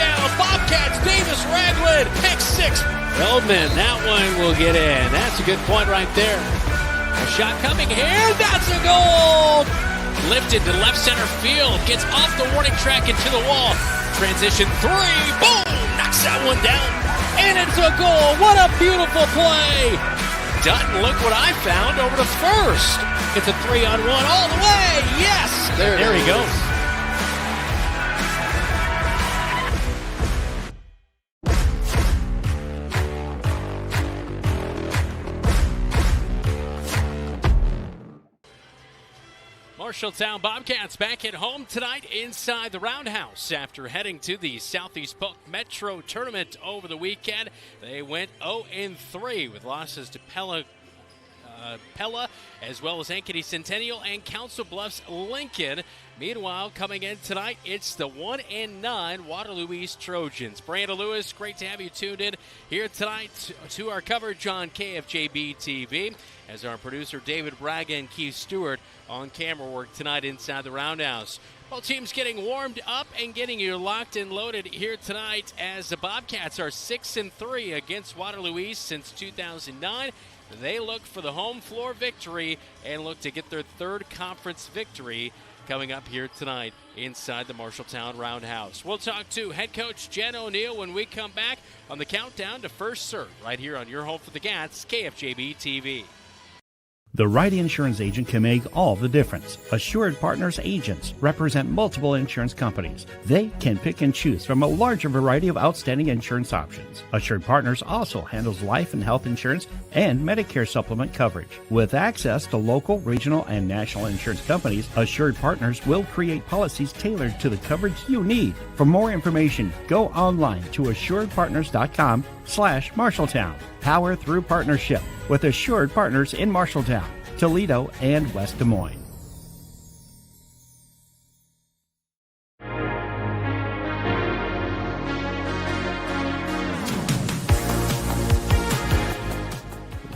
down. Bobcats, Davis, Ragland, pick six. Feldman, that one will get in. That's a good point right there. A shot coming here. That's a goal. Lifted to left center field. Gets off the warning track into the wall. Transition three. Boom! Knocks that one down. And it's a goal. What a beautiful play. Dutton, look what I found over to first. It's a 3-on-1 all the way. Yes. There he goes. Marshalltown Bobcats back at home tonight inside the Round House after heading to the Southeast Polk Metro Tournament over the weekend. They went 0-3 with losses to Pella as well as Ankeny Centennial and Council Bluffs Lincoln. Meanwhile, coming in tonight, it's the 1-9 Waterloo East Trojans. Brandon Lewis, great to have you tuned in here tonight to our coverage on KFJB-TV. As our producer David Braga and Keith Stewart on camera work tonight inside the Round House. Both teams getting warmed up and getting you locked and loaded here tonight as the Bobcats are 6-3 against Waterloo East since 2009. They look for the home floor victory and look to get their third conference victory coming up here tonight inside the Marshalltown Round House. We'll talk to head coach Jen O'Neill when we come back on the countdown to first serve right here on your home for the Cats, KFJB-TV. The right insurance agent can make all the difference. Assured Partners agents represent multiple insurance companies. They can pick and choose from a larger variety of outstanding insurance options. Assured Partners also handles life and health insurance and Medicare supplement coverage. With access to local, regional, and national insurance companies, Assured Partners will create policies tailored to the coverage you need. For more information, go online to assuredpartners.com/Marshalltown. Power through partnership with Assured Partners in Marshalltown, Toledo, and West Des Moines.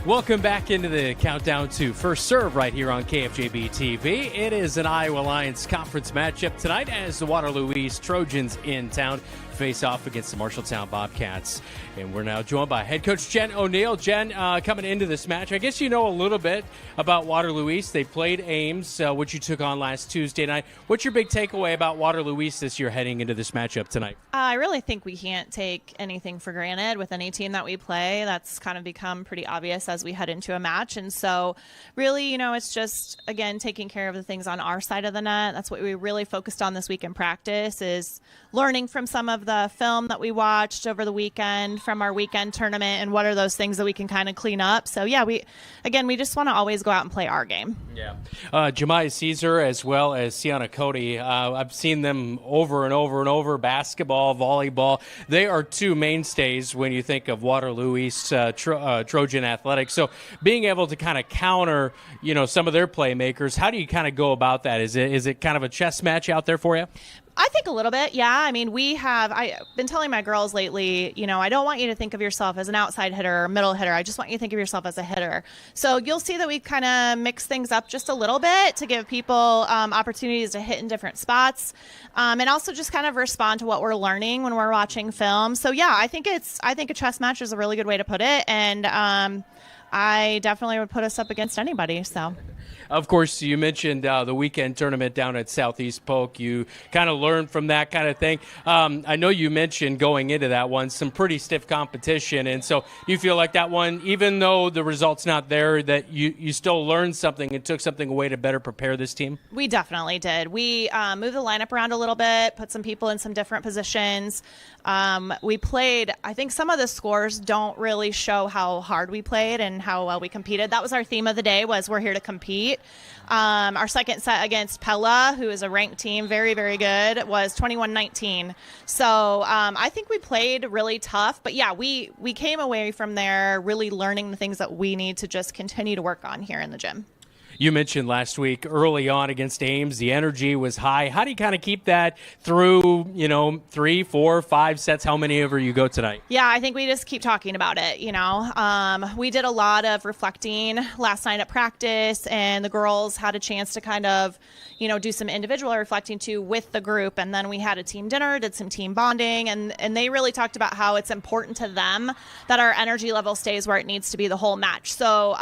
Welcome back into the countdown to first serve right here on KFJB-TV. It is an Iowa Lions conference matchup tonight as the Waterloo East Trojans in town face off against the Marshalltown Bobcats. And we're now joined by head coach Jen O'Neill. Jen, coming into this match, I guess you know a little bit about Waterloo East. They played Ames, which you took on last Tuesday night. What's your big takeaway about Waterloo East this year heading into this matchup tonight? I really think we can't take anything for granted with any team that we play. That's kind of become pretty obvious as we head into a match. And so really, it's just, again, taking care of the things on our side of the net. That's what we really focused on this week in practice, is learning from some of the film that we watched over the weekend from our weekend tournament and what are those things that we can kind of clean up. So, yeah, we just want to always go out and play our game. Yeah. Jemiah Caesar as well as Sienna Cody. I've seen them over and over and over, basketball, volleyball. They are two mainstays when you think of Waterloo East Trojan athletics. So being able to kind of counter, some of their playmakers, how do you kind of go about that? Is it kind of a chess match out there for you? I think a little bit, yeah. I mean, I've been telling my girls lately, I don't want you to think of yourself as an outside hitter or middle hitter. I just want you to think of yourself as a hitter. So you'll see that we kind of mix things up just a little bit to give people opportunities to hit in different spots and also just kind of respond to what we're learning when we're watching film. So, yeah, I think a chess match is a really good way to put it. And I definitely would put us up against anybody, so. Of course, you mentioned the weekend tournament down at Southeast Polk. You kind of learned from that kind of thing. I know you mentioned going into that one some pretty stiff competition, and so you feel like that one, even though the result's not there, that you still learned something and took something away to better prepare this team? We definitely did. We moved the lineup around a little bit, put some people in some different positions. We played, I think some of the scores don't really show how hard we played and how well we competed. That was our theme of the day, was we're here to compete. Our second set against Pella, who is a ranked team, very, very good, was 21-19. So I think we played really tough. But, yeah, we came away from there really learning the things that we need to just continue to work on here in the gym. You mentioned last week early on against Ames, the energy was high. How do you kind of keep that through, 3, 4, 5 sets, how many ever you go tonight? Yeah, I think we just keep talking about it. We did a lot of reflecting last night at practice, and the girls had a chance to kind of, do some individual reflecting too with the group. And then we had a team dinner, did some team bonding, and they really talked about how it's important to them that our energy level stays where it needs to be the whole match. So,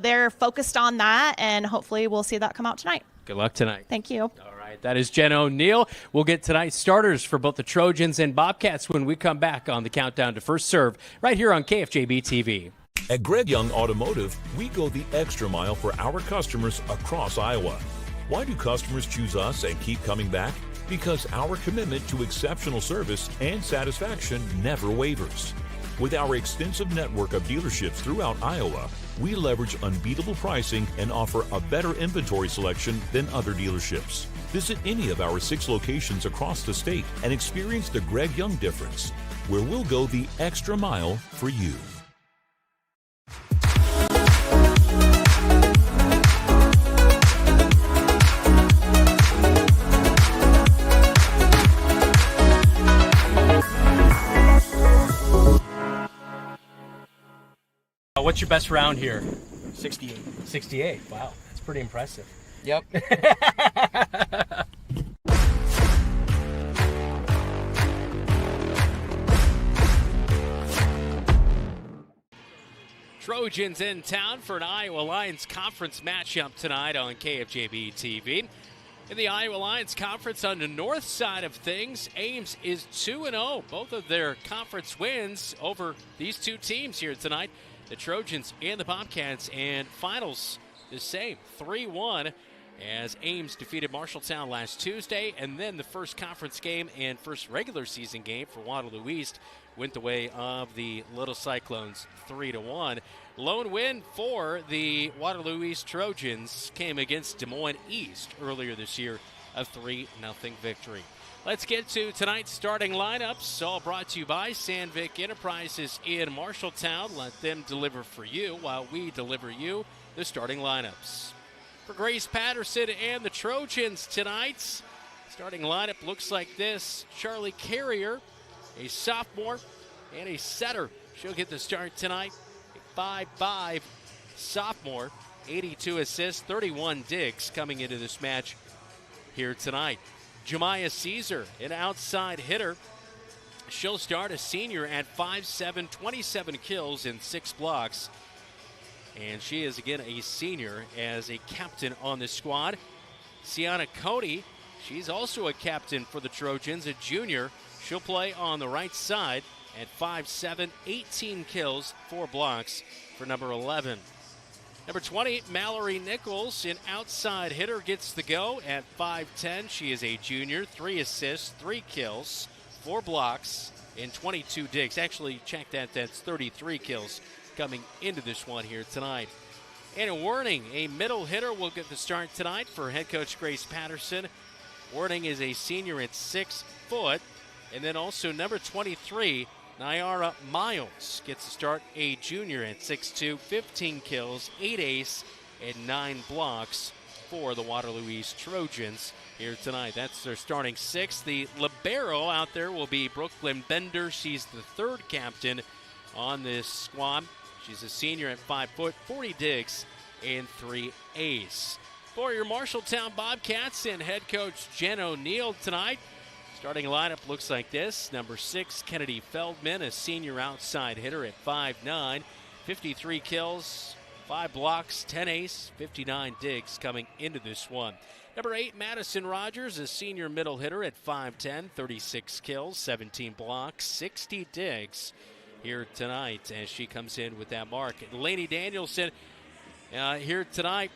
they're focused on that, and hopefully we'll see that come out tonight. Good luck tonight. Thank you. All right, that is Jen O'Neill. We'll get tonight's starters for both the Trojans and Bobcats when we come back on the Countdown to First Serve right here on KFJB-TV. At Greg Young Automotive, we go the extra mile for our customers across Iowa. Why do customers choose us and keep coming back? Because our commitment to exceptional service and satisfaction never wavers. With our extensive network of dealerships throughout Iowa, we leverage unbeatable pricing and offer a better inventory selection than other dealerships. Visit any of our 6 locations across the state and experience the Greg Young difference, where we'll go the extra mile for you. What's your best round here? 68. 68. Wow, that's pretty impressive. Yep. Trojans in town for an Iowa Lions Conference matchup tonight on KFJB-TV. In the Iowa Lions Conference on the north side of things, Ames is 2-0. Both of their conference wins over these two teams here tonight, the Trojans and the Bobcats, and finals the same, 3-1, as Ames defeated Marshalltown last Tuesday, and then the first conference game and first regular season game for Waterloo East went the way of the Little Cyclones, 3-1. Lone win for the Waterloo East Trojans came against Des Moines East earlier this year, a 3-0 victory. Let's get to tonight's starting lineups, all brought to you by Sandvik Enterprises in Marshalltown. Let them deliver for you while we deliver you the starting lineups. For Grace Patterson and the Trojans tonight, starting lineup looks like this. Charlie Carrier, a sophomore and a setter. She'll get the start tonight. A 5'5" sophomore, 82 assists, 31 digs coming into this match here tonight. Jemiah Caesar, an outside hitter. She'll start, a senior at 5'7", 27 kills and 6 blocks. And she is, again, a senior as a captain on the squad. Sienna Cody, she's also a captain for the Trojans, a junior. She'll play on the right side at 5'7", 18 kills, 4 blocks for number 11. Number 20, Mallory Nichols, an outside hitter, gets the go at 5'10". She is a junior, 3 assists, 3 kills, 4 blocks, and 22 digs. Actually, check that, that's 33 kills coming into this one here tonight. Anna Warning, a middle hitter, will get the start tonight for head coach Grace Patterson. Warning is a senior at 6 foot. And then also number 23, Nyara Miles gets to start, a junior at 6'2", 15 kills, 8 ace, and 9 blocks for the Waterloo East Trojans here tonight. That's their starting 6. The libero out there will be Brooklyn Bender. She's the 3rd captain on this squad. She's a senior at 5 foot, 40 digs, and 3 ace. For your Marshalltown Bobcats and head coach Jen O'Neill tonight, starting lineup looks like this. Number 6, Kennedy Feldman, a senior outside hitter at 5'9", 53 kills, 5 blocks, 10 ace, 59 digs coming into this one. Number 8, Madison Rogers, a senior middle hitter at 5'10", 36 kills, 17 blocks, 60 digs here tonight as she comes in with that mark. Lainey Danielson here tonight.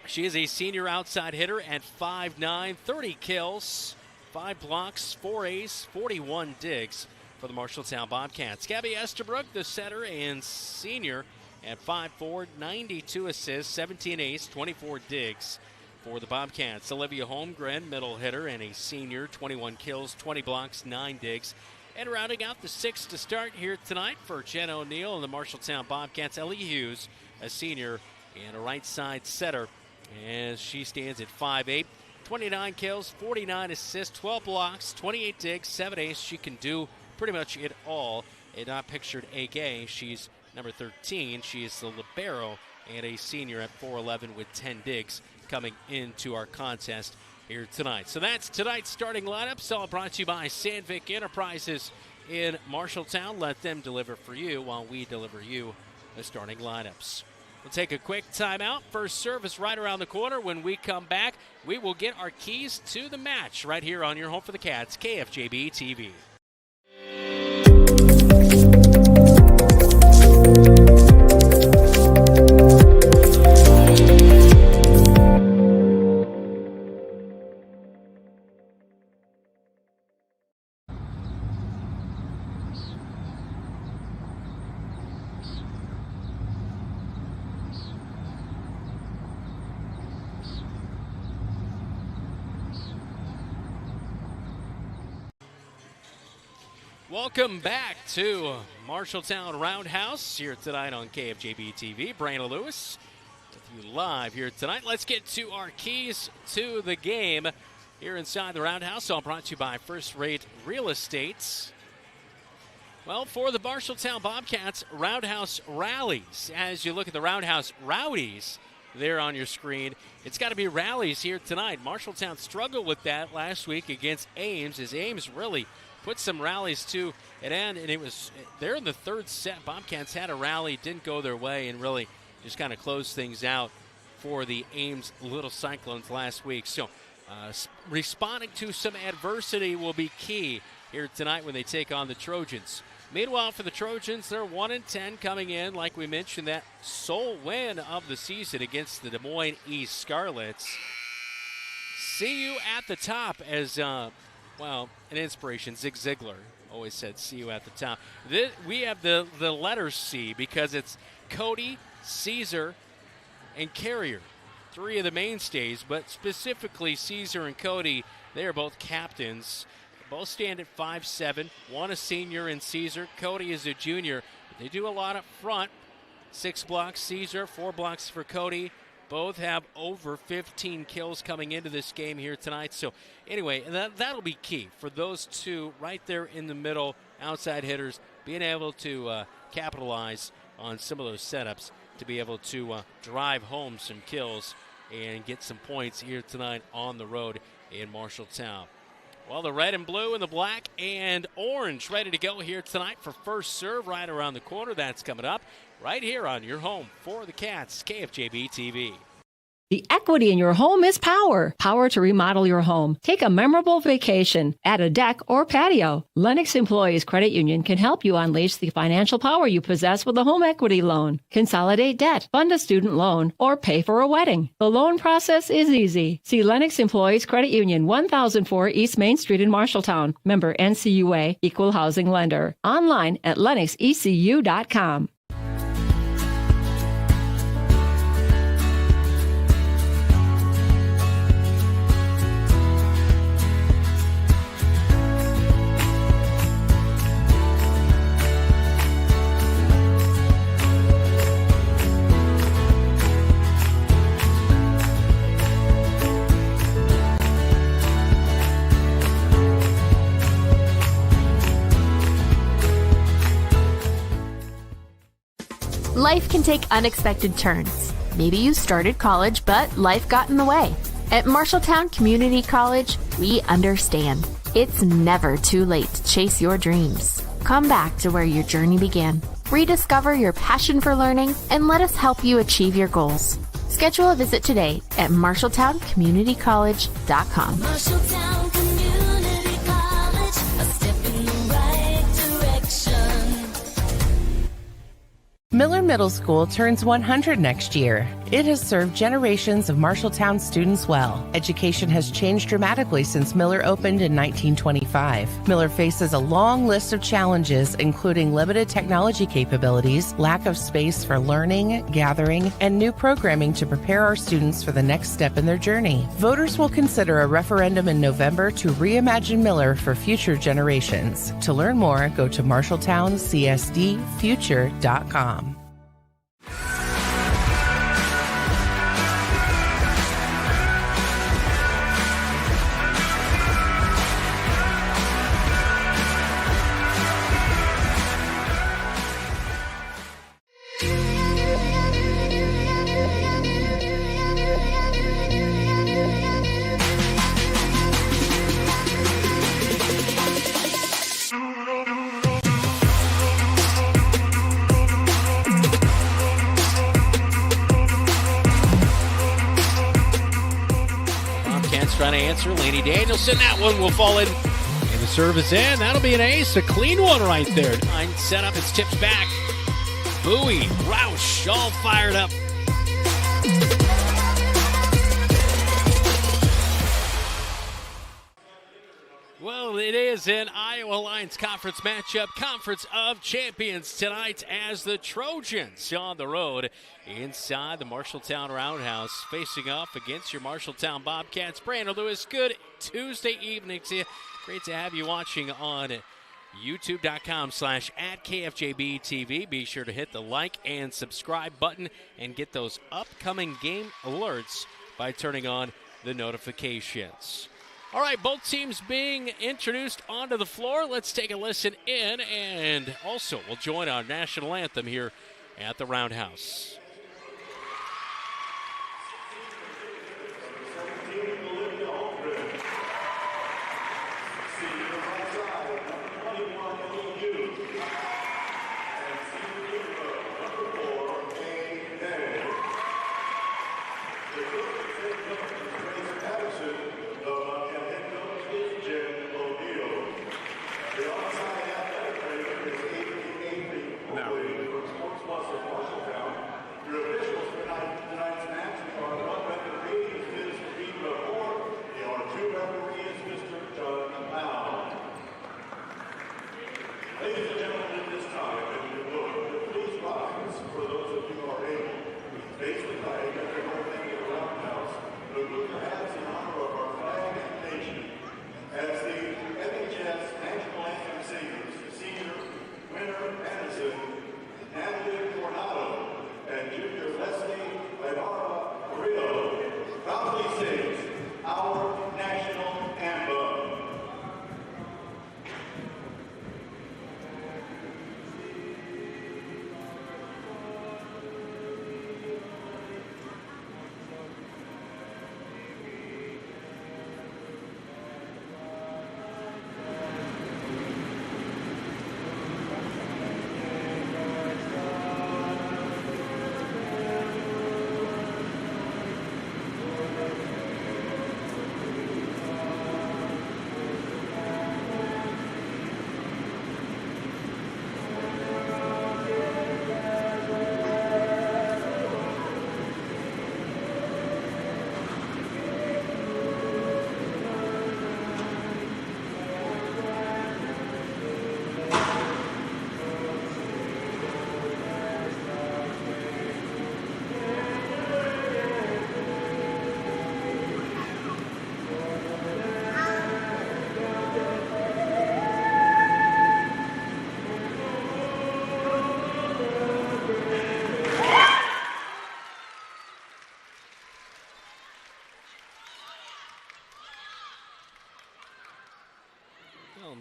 She is a senior outside hitter at 5'9", 30 kills, 5 blocks, 4 ace, 41 digs for the Marshalltown Bobcats. Gabby Estabrook, the setter and senior at 5'4", 92 assists, 17 ace, 24 digs for the Bobcats. Olivia Holmgren, middle hitter and a senior, 21 kills, 20 blocks, 9 digs. And rounding out the 6 to start here tonight for Jen O'Neill and the Marshalltown Bobcats, Ellie Hughes, a senior and a right side setter, as she stands at 5'8". 29 kills, 49 assists, 12 blocks, 28 digs, 7 aces. She can do pretty much it all. And not pictured A-Gay, she's number 13. She is the libero and a senior at 4'11" with 10 digs coming into our contest here tonight. So that's tonight's starting lineups, all brought to you by Sandvik Enterprises in Marshalltown. Let them deliver for you while we deliver you the starting lineups. We'll take a quick timeout. First service right around the corner. When we come back, we will get our keys to the match right here on your home for the Cats, KFJB-TV. Welcome back to Marshalltown Round House here tonight on KFJB-TV. Brandon Lewis with you live here tonight. Let's get to our keys to the game here inside the Round House. All brought to you by First Rate Real Estate. Well, for the Marshalltown Bobcats, Roundhouse rallies. As you look at the Roundhouse Rowdies there on your screen, it's got to be rallies here tonight. Marshalltown struggled with that last week against Ames, as Ames really put some rallies to an end, and it was there in the third set. Bobcats had a rally, didn't go their way, and really just kind of closed things out for the Ames Little Cyclones last week. So responding to some adversity will be key here tonight when they take on the Trojans. Meanwhile, for the Trojans, they're 1-10 coming in, like we mentioned, that sole win of the season against the Des Moines East Scarlets. See you at the top, as well, an inspiration. Zig Ziglar always said, see you at the top. We have the letter C because it's Cody, Caesar, and Carrier. Three of the mainstays, but specifically Caesar and Cody, they are both captains. Both stand at 5'7", one a senior in Caesar. Cody is a junior. They do a lot up front. 6 blocks Caesar, 4 blocks for Cody. Both have over 15 kills coming into this game here tonight. So anyway, that'll be key for those two right there in the middle, outside hitters, being able to capitalize on some of those setups to be able to drive home some kills and get some points here tonight on the road in Marshalltown. Well, the red and blue and the black and orange ready to go here tonight for first serve right around the corner. That's coming up right here on your home for the Cats, KFJB-TV. The equity in your home is power. Power to remodel your home. Take a memorable vacation. Add a deck or patio. Lennox Employees Credit Union can help you unleash the financial power you possess with a home equity loan. Consolidate debt, fund a student loan, or pay for a wedding. The loan process is easy. See Lennox Employees Credit Union, 1004 East Main Street in Marshalltown. Member NCUA, Equal Housing Lender. Online at lennoxecu.com. Life can take unexpected turns. Maybe you started college, but life got in the way. At Marshalltown Community College, we understand. It's never too late to chase your dreams. Come back to where your journey began. Rediscover your passion for learning and let us help you achieve your goals. Schedule a visit today at MarshalltownCommunityCollege.com. Marshalltown Community College, a step in the right direction. Miller Middle School turns 100 next year. It has served generations of Marshalltown students well. Education has changed dramatically since Miller opened in 1925. Miller faces a long list of challenges, including limited technology capabilities, lack of space for learning, gathering, and new programming to prepare our students for the next step in their journey. Voters will consider a referendum in November to reimagine Miller for future generations. To learn more, go to MarshalltownCSDfuture.com. answer. Laney Danielson, that one will fall in. And the serve is in. That'll be an ace. A clean one right there. 9 set up. It's tipped back. Bowie, Roush, all fired up. Well, it is an Iowa Lions Conference matchup, Conference of Champions tonight as the Trojans on the road inside the Marshalltown Round House facing off against your Marshalltown Bobcats. Brandon Lewis, good Tuesday evening to you. Great to have you watching on youtube.com/@KFJB-TV. Be sure to hit the like and subscribe button and get those upcoming game alerts by turning on the notifications. All right, both teams being introduced onto the floor. Let's take a listen in, and also we'll join our national anthem here at the Roundhouse. As the MHS National Anthem singers, senior Winter Anderson, Natalie Coronado, and junior Leslie Ibarra Carrillo proudly sings our national anthem.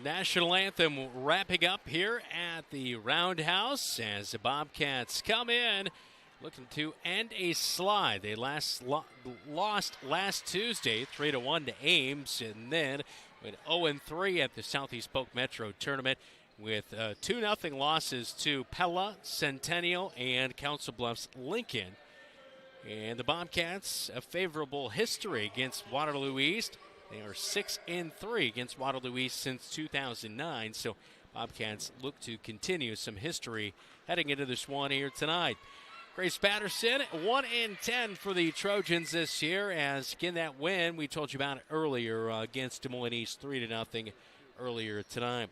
National anthem wrapping up here at the Roundhouse as the Bobcats come in looking to end a slide. They lost last Tuesday 3-1 to Ames, and then went 0-3 at the Southeast Polk Metro Tournament with 2-0 losses to Pella, Centennial, and Council Bluffs Lincoln. And the Bobcats, a favorable history against Waterloo East. They are 6-3 against Waterloo East since 2009. So Bobcats look to continue some history heading into this one here tonight. Grace Patterson, 1-10 for the Trojans this year. As again, that win we told you about it earlier against Des Moines East, 3-0 earlier tonight.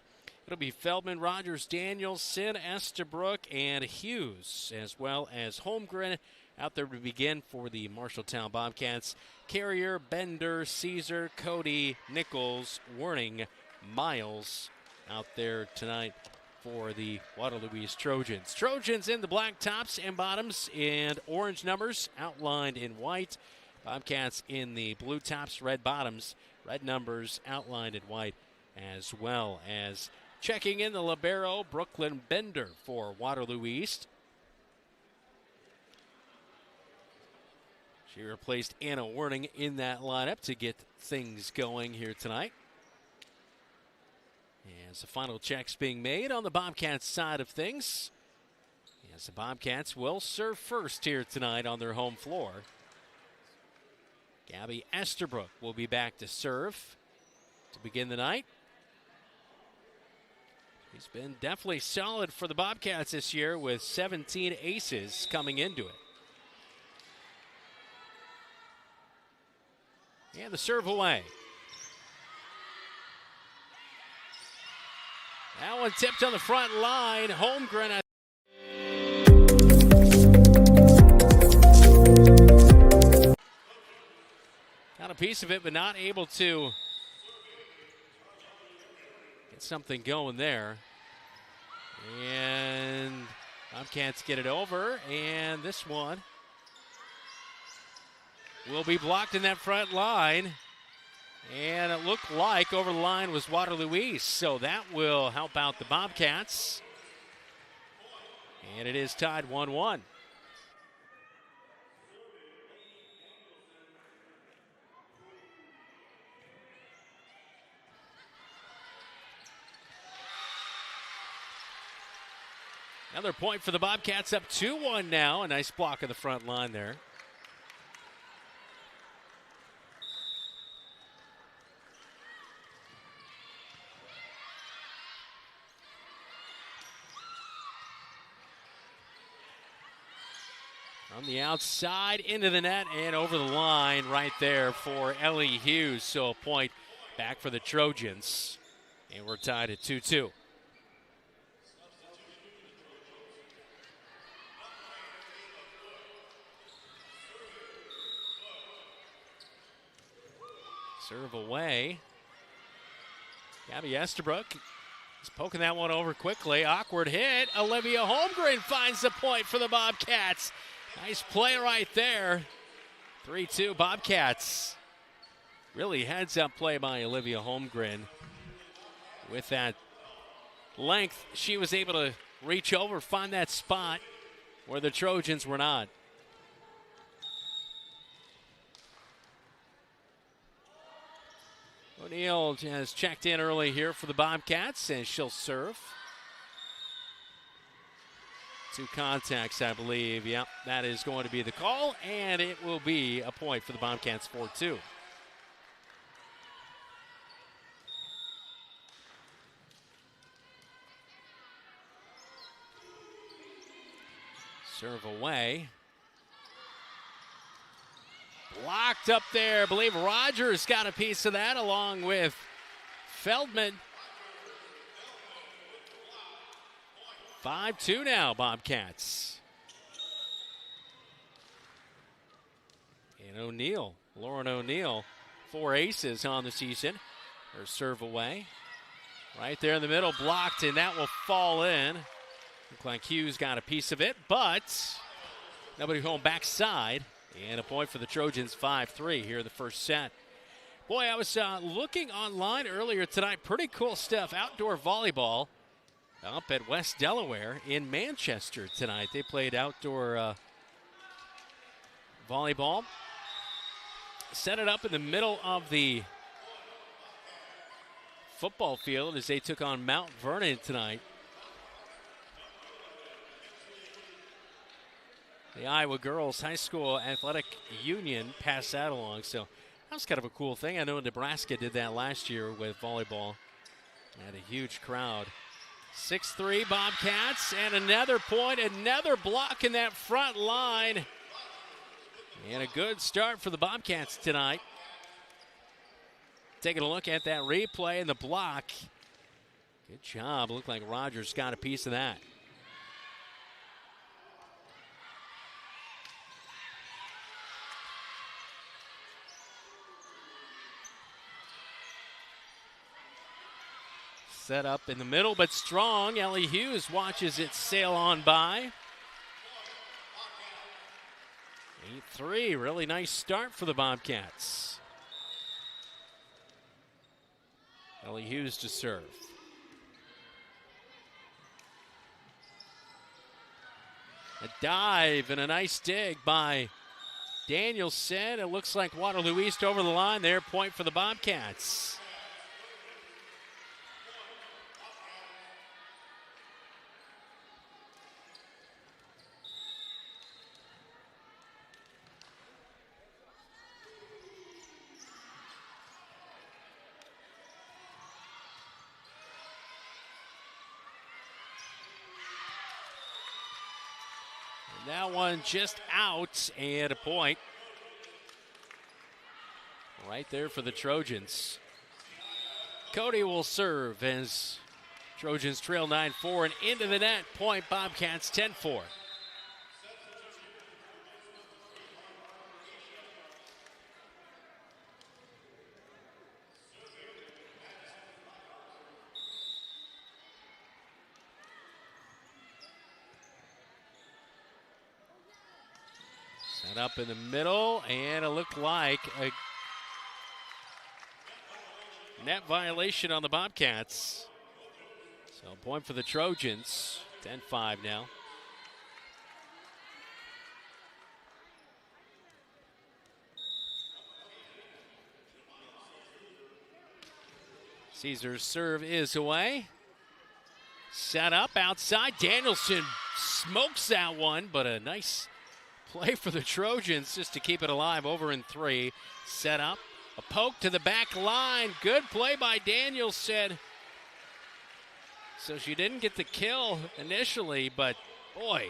It'll be Feldman, Rogers, Danielson, Estabrook, and Hughes, as well as Holmgren out there to begin for the Marshalltown Bobcats. Carrier, Bender, Caesar, Cody, Nichols, Werning, Miles out there tonight for the Waterloo East Trojans. Trojans in the black tops and bottoms and orange numbers outlined in white. Bobcats in the blue tops, red bottoms, red numbers outlined in white, as well as checking in the libero, Brooklyn Bender for Waterloo East. She replaced Anna Werning in that lineup to get things going here tonight. As the final checks being made on the Bobcats side of things, as the Bobcats will serve first here tonight on their home floor. Gabby Esterbrook will be back to serve to begin the night. He's been definitely solid for the Bobcats this year with 17 aces coming into it. And the serve away. That one tipped on the front line. Holmgren. Got a piece of it, but not able to get something going there. And Bobcats get it over. And this one will be blocked in that front line. And it looked like over the line was Waterloo East. So that will help out the Bobcats. And it is tied 1-1. Another point for the Bobcats, up 2-1 now. A nice block of the front line there. On the outside, into the net, and over the line right there for Ellie Hughes. So a point back for the Trojans. And we're tied at 2-2. Serve away. Gabby Esterbrook is poking that one over quickly. Awkward hit. Olivia Holmgren finds the point for the Bobcats. Nice play right there. 3-2 Bobcats. Really heads-up play by Olivia Holmgren. With that length, she was able to reach over, find that spot where the Trojans were not. O'Neill has checked in early here for the Bobcats, and she'll serve. 2 contacts, I believe. Yep, that is going to be the call, and it will be a point for the Bobcats, 4-2. Serve away. Blocked up there. I believe Rogers got a piece of that along with Feldman. 5-2 now, Bobcats. And O'Neill, Lauren O'Neill, 4 aces on the season. Her serve away. Right there in the middle, blocked, and that will fall in. Looked like Hughes got a piece of it, but nobody home backside. And a point for the Trojans, 5-3 here in the first set. Boy, I was looking online earlier tonight. Pretty cool stuff. Outdoor volleyball up at West Delaware in Manchester tonight. They played outdoor volleyball. Set it up in the middle of the football field as they took on Mount Vernon tonight. The Iowa Girls High School Athletic Union passed that along, so that was kind of a cool thing. I know Nebraska did that last year with volleyball. They had a huge crowd. 6-3 Bobcats, and another point, another block in that front line. And a good start for the Bobcats tonight. Taking a look at that replay and the block. Good job. Looked like Rogers got a piece of that. Set up in the middle, but strong. Ellie Hughes watches it sail on by. 8-3, really nice start for the Bobcats. Ellie Hughes to serve. A dive and a nice dig by Danielson. It looks like Waterloo East over the line there. Point for the Bobcats. That one just out, and a point. Right there for the Trojans. Cody will serve as Trojans trail 9-4 and into the net. Point Bobcats 10-4. Set up in the middle, and it looked like a net violation on the Bobcats. So point for the Trojans, 10-5 now. Caesar's serve is away. Set up outside. Danielson smokes that one, but a nice play for the Trojans just to keep it alive. Over in 3. Set up. A poke to the back line. Good play by Danielson. So she didn't get the kill initially, but boy,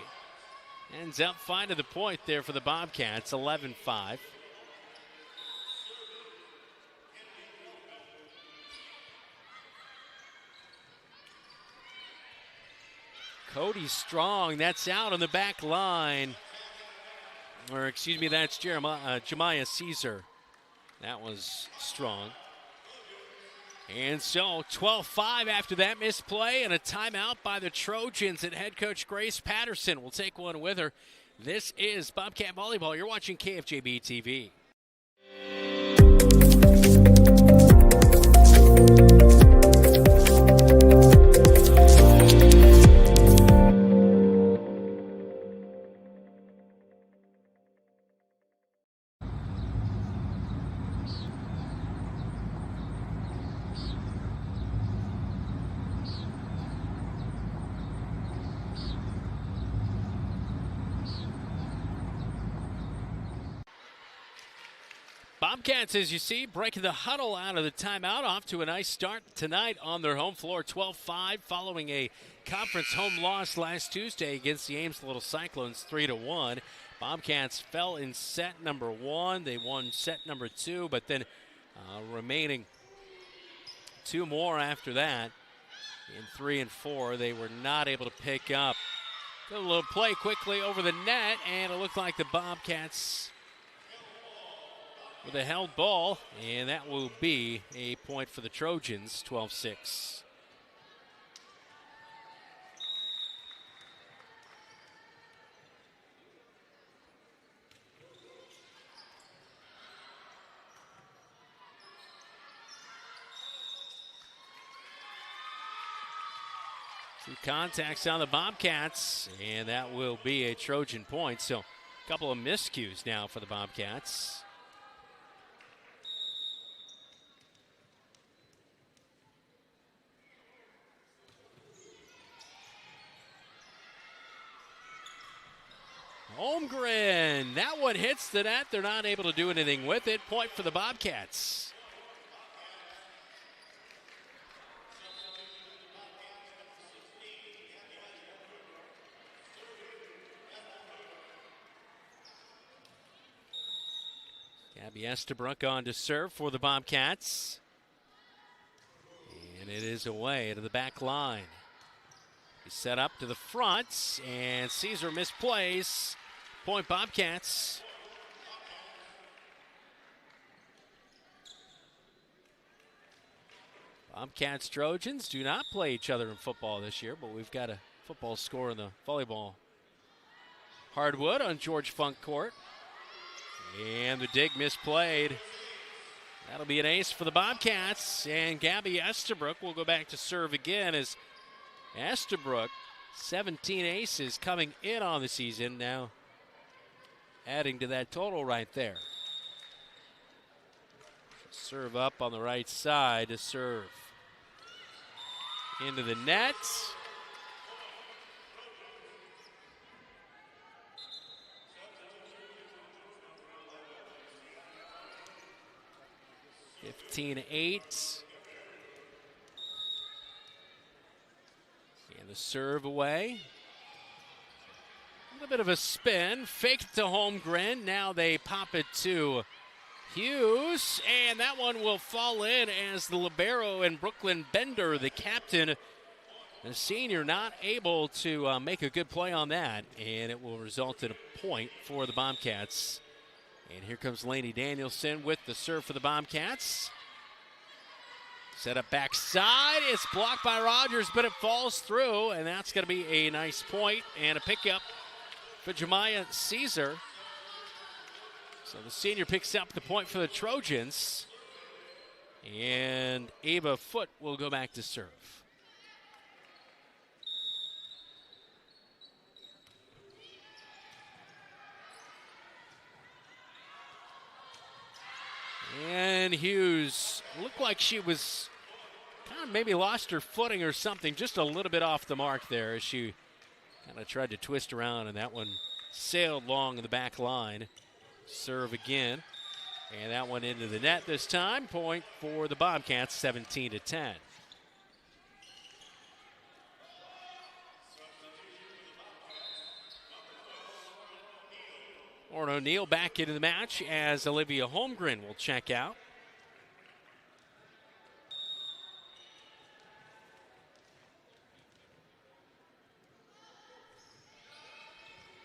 ends up finding the point there for the Bobcats, 11-5. Cody Strong, that's out on the back line. Or excuse me, that's Jemiah Caesar. That was Strong. And so 12-5 after that misplay and a timeout by the Trojans, and head coach Grace Patterson will take one with her. This is Bobcat Volleyball. You're watching KFJB-TV. Bobcats, as you see, breaking the huddle out of the timeout, off to a nice start tonight on their home floor, 12-5, following a conference home loss last Tuesday against the Ames Little Cyclones, 3-1. Bobcats fell in set number 1. They won set number 2, but then remaining 2 more after that, in 3 and 4, they were not able to pick up. Good little play quickly over the net, and it looked like the Bobcats with a held ball, and that will be a point for the Trojans, 12-6. Some contacts on the Bobcats, and that will be a Trojan point. So a couple of miscues now for the Bobcats. Holmgren, that one hits the net. They're not able to do anything with it. Point for the Bobcats. Gabby Estabrook on to serve for the Bobcats. And it is away to the back line. He's set up to the front, and Caesar misplays. Point Bobcats. Bobcats Trojans do not play each other in football this year, but we've got a football score in the volleyball hardwood on George Funk Court. And the dig misplayed. That'll be an ace for the Bobcats, and Gabby Estabrook will go back to serve again as Estabrook, 17 aces coming in on the season, now adding to that total right there. Serve up on the right side to serve into the net. (15-8). And the serve away. little bit of a spin, fake to Holmgren. Now they pop it to Hughes, and that one will fall in as the libero and Brooklyn Bender, the captain, the senior, not able to make a good play on that, and it will result in a point for the Bobcats. And here comes Lainey Danielson with the serve for the Bobcats. Set up backside. It's blocked by Rogers, but it falls through, and that's going to be a nice point and a pickup for Jemiah Caesar. So the senior picks up the point for the Trojans, and Ava Foote will go back to serve. And Hughes looked like she was kind of maybe lost her footing or something, just a little bit off the mark there as she kind of tried to twist around, and that one sailed long in the back line. Serve again, and that one into the net this time. Point for the Bobcats, 17-10. Lauren O'Neill back into the match as Olivia Holmgren will check out.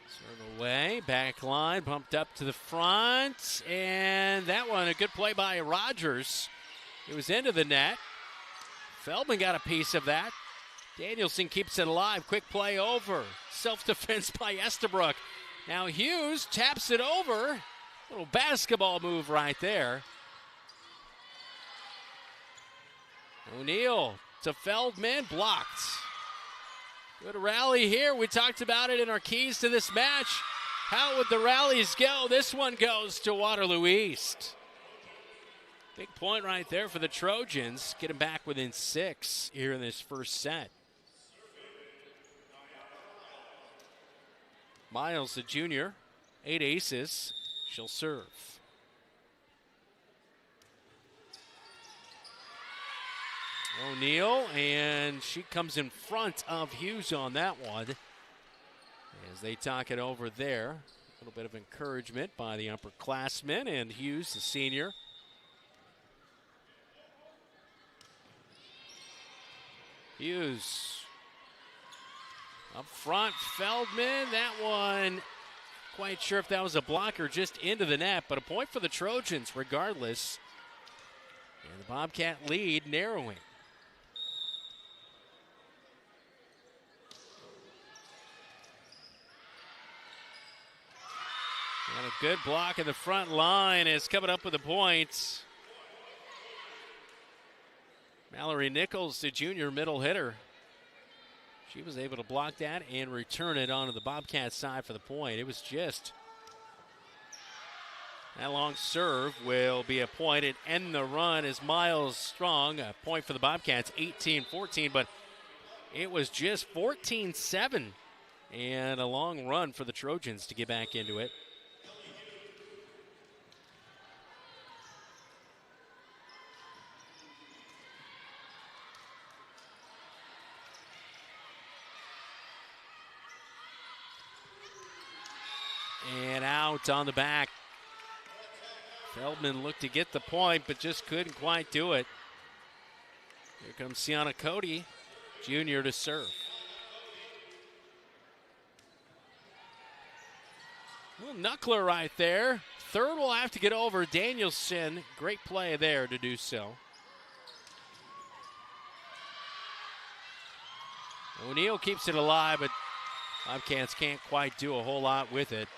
Serve away, back line, bumped up to the front, and that one, a good play by Rogers. It was into the net. Feldman got a piece of that. Danielson keeps it alive, quick play over. Self-defense by Estabrook. Now Hughes taps it over. Little basketball move right there. O'Neill to Feldman, blocked. Good rally here. We talked about it in our keys to this match. How would the rallies go? This one goes to Waterloo East. Big point right there for the Trojans. Get them back within 6 here in this first set. Miles, the junior, 8 aces. She'll serve. O'Neill, and she comes in front of Hughes on that one as they talk it over there. A little bit of encouragement by the upperclassmen, and Hughes, the senior. Hughes up front, Feldman, that one, quite sure if that was a block or just into the net, but a point for the Trojans regardless. And the Bobcat lead narrowing. And a good block in the front line is coming up with the points. Mallory Nichols, the junior middle hitter. She was able to block that and return it onto the Bobcat side for the point. It was just that long serve will be a point and end the run as Miles Strong. A point for the Bobcats, 18-14, but it was just 14-7 and a long run for the Trojans to get back into it. And out on the back. Feldman looked to get the point, but just couldn't quite do it. Here comes Sienna Cody, junior, to serve. Little knuckler right there. Third will have to get over Danielson. Great play there to do so. O'Neill keeps it alive, but Bobcats can't quite do a whole lot with it.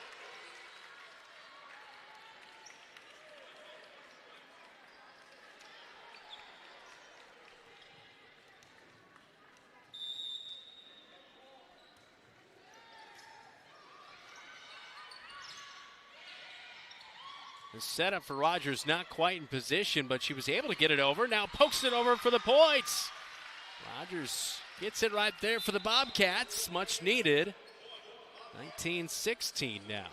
The setup for Rogers not quite in position, but she was able to get it over. Now pokes it over for the points. Rogers gets it right there for the Bobcats. Much needed. 19-16 now.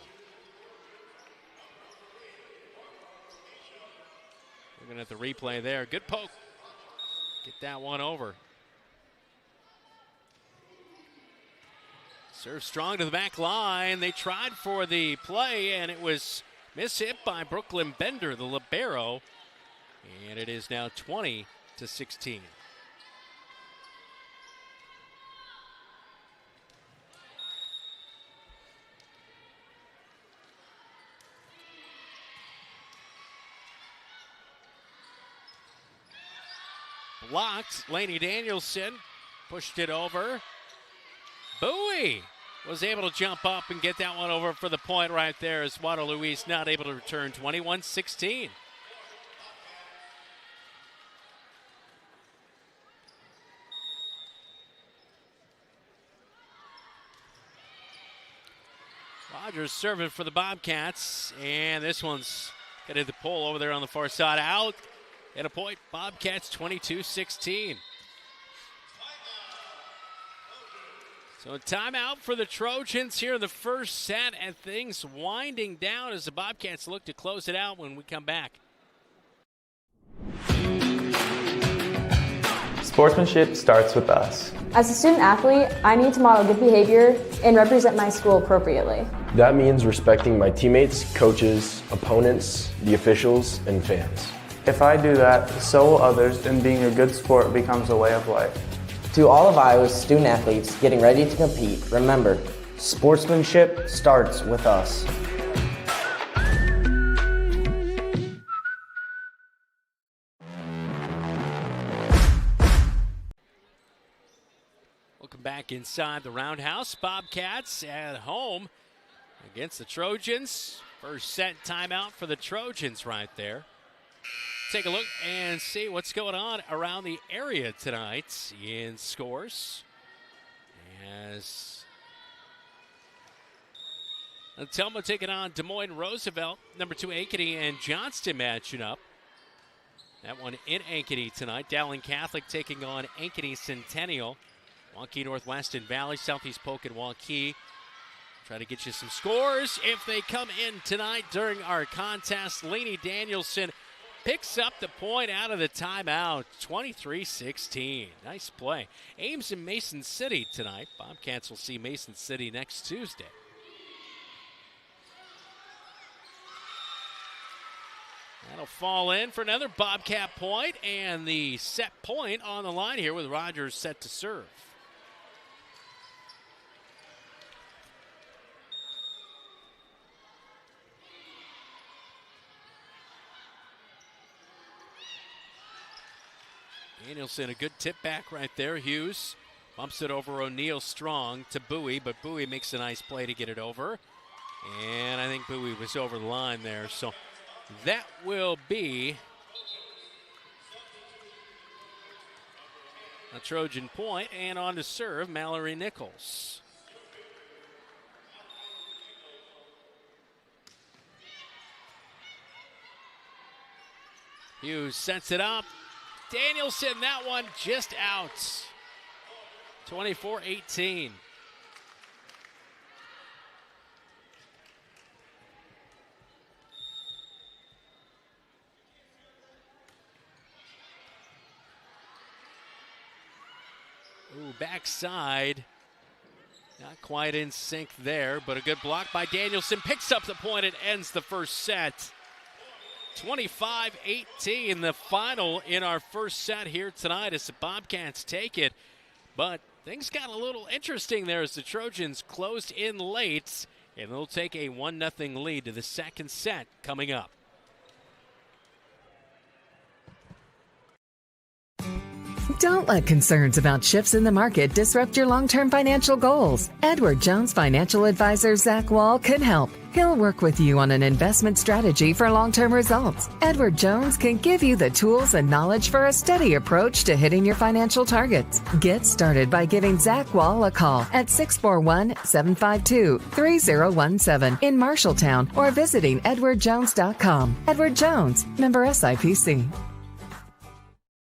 Looking at the replay there. Good poke. Get that one over. Serve strong to the back line. They tried for the play, and it was mishit by Brooklyn Bender, the libero. And it is now 20-16. Blocked. Lainey Danielson pushed it over. Bowie was able to jump up and get that one over for the point right there as Waterloo East not able to return. 21-16. Rogers serving for the Bobcats, and this one's going to hit the pole over there on the far side. Out. And a point, Bobcats 22-16. So a timeout for the Trojans here in the first set, and things winding down as the Bobcats look to close it out when we come back. Sportsmanship starts with us. As a student athlete, I need to model good behavior and represent my school appropriately. That means respecting my teammates, coaches, opponents, the officials, and fans. If I do that, so will others, and being a good sport becomes a way of life. To all of Iowa's student athletes getting ready to compete, remember, sportsmanship starts with us. Welcome back inside the Round House. Bobcats at home against the Trojans. First set timeout for the Trojans right there. Take a look and see what's going on around the area tonight in scores. As Telma taking on Des Moines Roosevelt, number 2 Ankeny and Johnston matching up. That one in Ankeny tonight. Dowling Catholic taking on Ankeny Centennial. Waukee Northwest and Valley, Southeast Polk and Waukee. Try to get you some scores if they come in tonight during our contest. Lainey Danielson picks up the point out of the timeout, 23-16. Nice play. Ames and Mason City tonight. Bobcats will see Mason City next Tuesday. That'll fall in for another Bobcat point, and the set point on the line here with Rogers set to serve. Danielson, a good tip back right there. Hughes bumps it over O'Neal Strong to Bowie, but Bowie makes a nice play to get it over. And I think Bowie was over the line there. So that will be a Trojan point, and on to serve Mallory Nichols. Hughes sets it up. Danielson, that one just out. 24-18. Ooh, backside. Not quite in sync there, but a good block by Danielson. Picks up the point and ends the first set. 25-18, the final in our first set here tonight as the Bobcats take it. But things got a little interesting there as the Trojans closed in late, and they'll take a 1-0 lead to the second set coming up. Don't let concerns about shifts in the market disrupt your long-term financial goals. Edward Jones financial advisor Zach Wall can help. He'll work with you on an investment strategy for long-term results. Edward Jones can give you the tools and knowledge for a steady approach to hitting your financial targets. Get started by giving Zach Wall a call at 641-752-3017 in Marshalltown or visiting edwardjones.com. Edward Jones, member SIPC.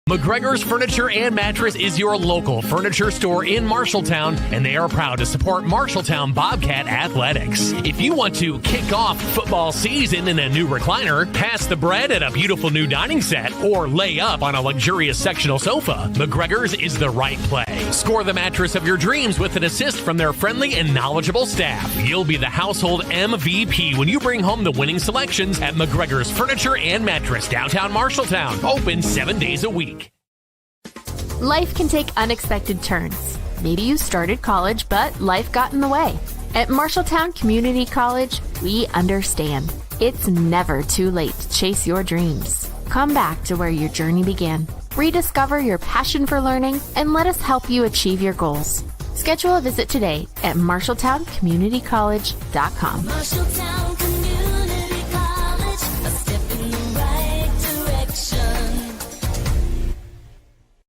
McGregor's Furniture and Mattress is your local furniture store in Marshalltown, and they are proud to support Marshalltown Bobcat Athletics. If you want to kick off football season in a new recliner, pass the bread at a beautiful new dining set, or lay up on a luxurious sectional sofa, McGregor's is the right play. Score the mattress of your dreams with an assist from their friendly and knowledgeable staff. You'll be the household MVP when you bring home the winning selections at McGregor's Furniture and Mattress, downtown Marshalltown. Open 7 days a week. Life can take unexpected turns. Maybe you started college, but life got in the way. At Marshalltown Community College, we understand. It's never too late to chase your dreams. Come back to where your journey began. Rediscover your passion for learning and let us help you achieve your goals. Schedule a visit today at MarshalltownCommunityCollege.com. Marshalltown Community College, a step in the right direction.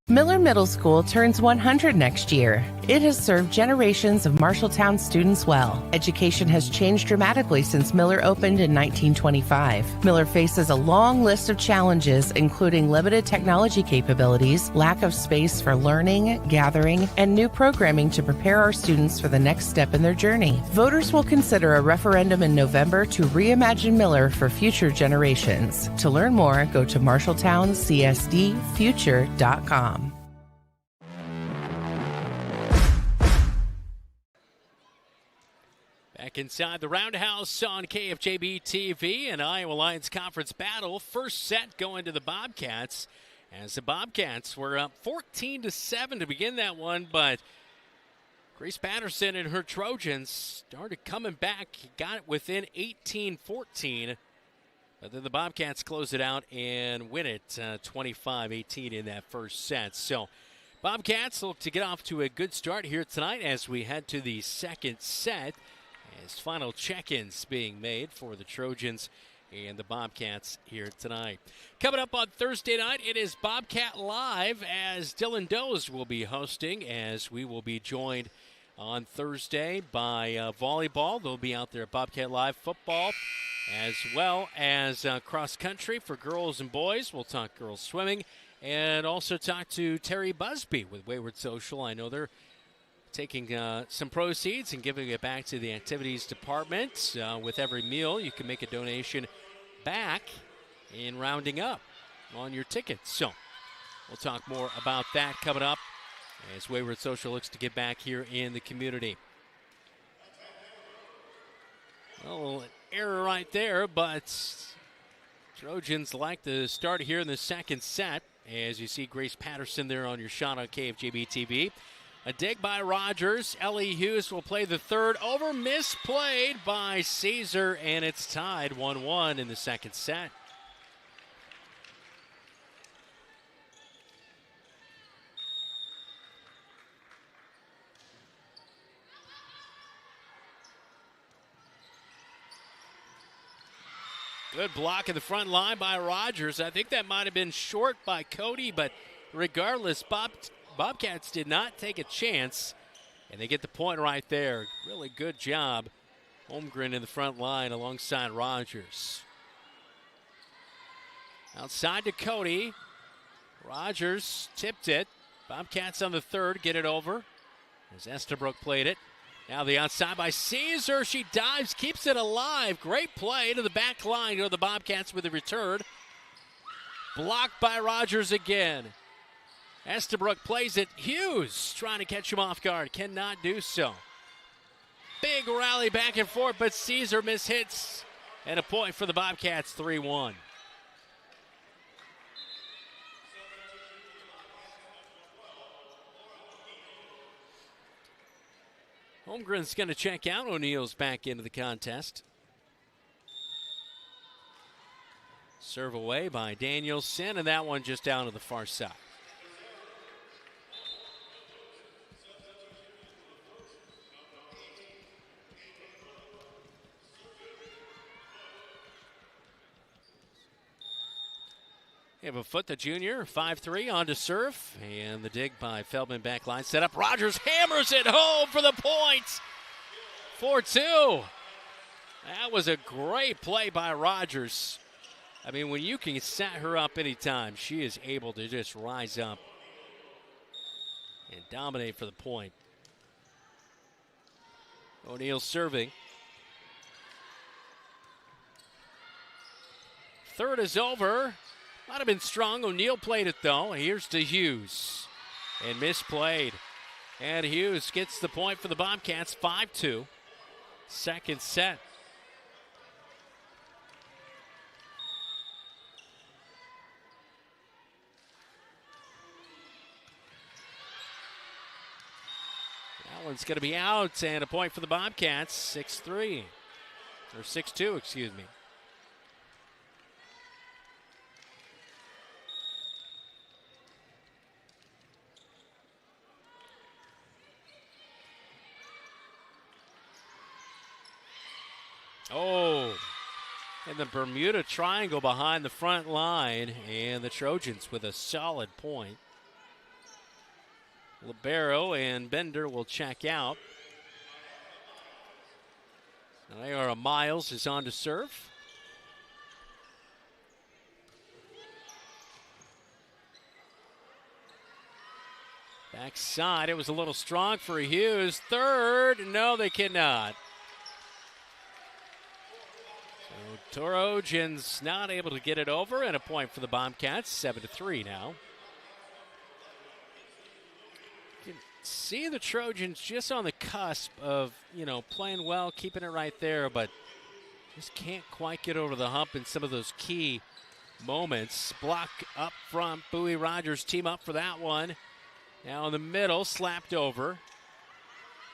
Miller Middle School turns 100 next year. It has served generations of Marshalltown students well. Education has changed dramatically since Miller opened in 1925. Miller faces a long list of challenges, including limited technology capabilities, lack of space for learning, gathering, and new programming to prepare our students for the next step in their journey. Voters will consider a referendum in November to reimagine Miller for future generations. To learn more, go to MarshalltownCSDfuture.com. Back inside the Round House on KFJB-TV, and Iowa Lions Conference battle. First set going to the Bobcats, as the Bobcats were up 14-7 to begin that one, but Grace Patterson and her Trojans started coming back, got it within 18-14, but then the Bobcats close it out and win it 25-18 in that first set. So Bobcats look to get off to a good start here tonight as we head to the second set, as final check-ins being made for the Trojans and the Bobcats here tonight. Coming up on Thursday night, it is Bobcat Live, as Dylan Doze will be hosting, as we will be joined on Thursday by Volleyball. They'll be out there at Bobcat Live. Football, as well as cross-country for girls and boys. We'll talk girls swimming and also talk to Terry Busby with Wayward Social. I know they're taking some proceeds and giving it back to the activities department. With every meal, you can make a donation back in rounding up on your tickets. So we'll talk more about that coming up as Wayward Social looks to get back here in the community. Well, an error right there, but Trojans like the start here in the second set. As you see Grace Patterson there on your shot on KFJB-TV. A dig by Rogers. Ellie Hughes will play the third over. Misplayed by Caesar, and it's tied 1-1 in the second set. Good block in the front line by Rogers. I think that might have been short by Cody, but regardless, Bobcats did not take a chance, and they get the point right there. Really good job. Holmgren in the front line alongside Rogers. Outside to Cody. Rogers tipped it. Bobcats on the third, get it over. As Estabrook played it. Now the outside by Caesar. She dives, keeps it alive. Great play to the back line. Go to the Bobcats with the return. Blocked by Rogers again. Estabrook plays it. Hughes trying to catch him off guard. Cannot do so. Big rally back and forth, but Caesar mishits. And a point for the Bobcats, 3-1. Holmgren's going to check out. O'Neal's back into the contest. Serve away by Danielson, and that one just down to the far side. We have a foot, the junior, 5'3", on to serve. And the dig by Feldman, back line set up. Rogers hammers it home for the point. 4-2. That was a great play by Rogers. I mean, when you can set her up anytime, she is able to just rise up and dominate for the point. O'Neal serving. Third is over. Might have been strong. O'Neal played it, though. Here's to Hughes. And misplayed. And Hughes gets the point for the Bobcats, 5-2. Second set. That one's going to be out, and a point for the Bobcats, 6-3. Or 6-2, excuse me. Oh, and the Bermuda Triangle behind the front line, and the Trojans with a solid point. Libero and Bender will check out. Ira Miles is on to serve. Backside, it was a little strong for Hughes. Third, no, they cannot. So Trojans not able to get it over, and a point for the Bobcats, 7-3 now. You can see the Trojans just on the cusp of, playing well, keeping it right there, but just can't quite get over the hump in some of those key moments. Block up front, Bowie Rogers team up for that one. Now in the middle, slapped over.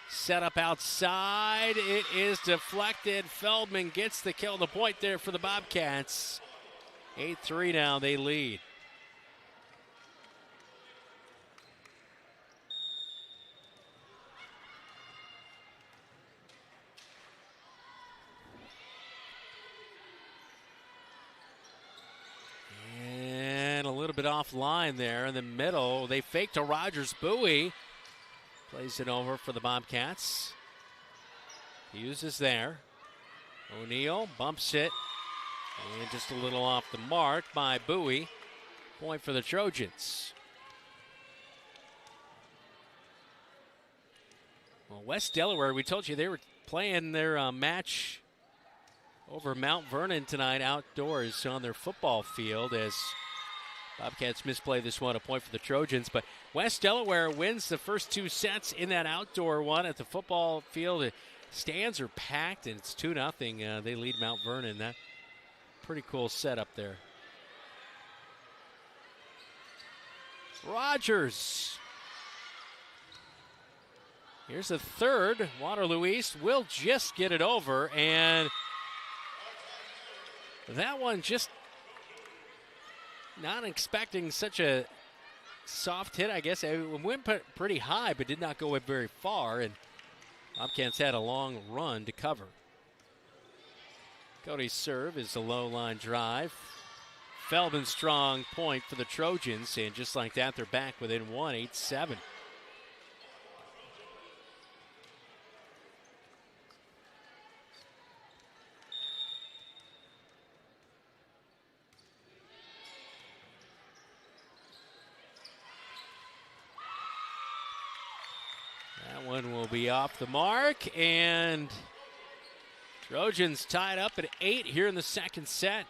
Set up outside. It is deflected. Feldman gets the kill, the point there for the Bobcats. 8-3 now, they lead. And a little bit offline there in the middle. They fake to Rogers. Bowie plays it over for the Bobcats. Hughes is there. O'Neal bumps it. And just a little off the mark by Bowie. Point for the Trojans. Well, West Delaware, we told you they were playing their match over Mount Vernon tonight outdoors on their football field as Bobcats misplay this one, a point for the Trojans. But West Delaware wins the first two sets in that outdoor one at the football field. The stands are packed, and it's 2-0. They lead Mount Vernon. That pretty cool setup there. Rogers. Here's a third. Waterloo East will just get it over, and that one just not expecting such a soft hit, I guess. It went pretty high, but did not go very far, and Bobcats had a long run to cover. Cody's serve is a low line drive. Feldman strong point for the Trojans, and just like that, they're back within one, 8-7. That one will be off the mark, and Trojans tied up at 8 here in the second set.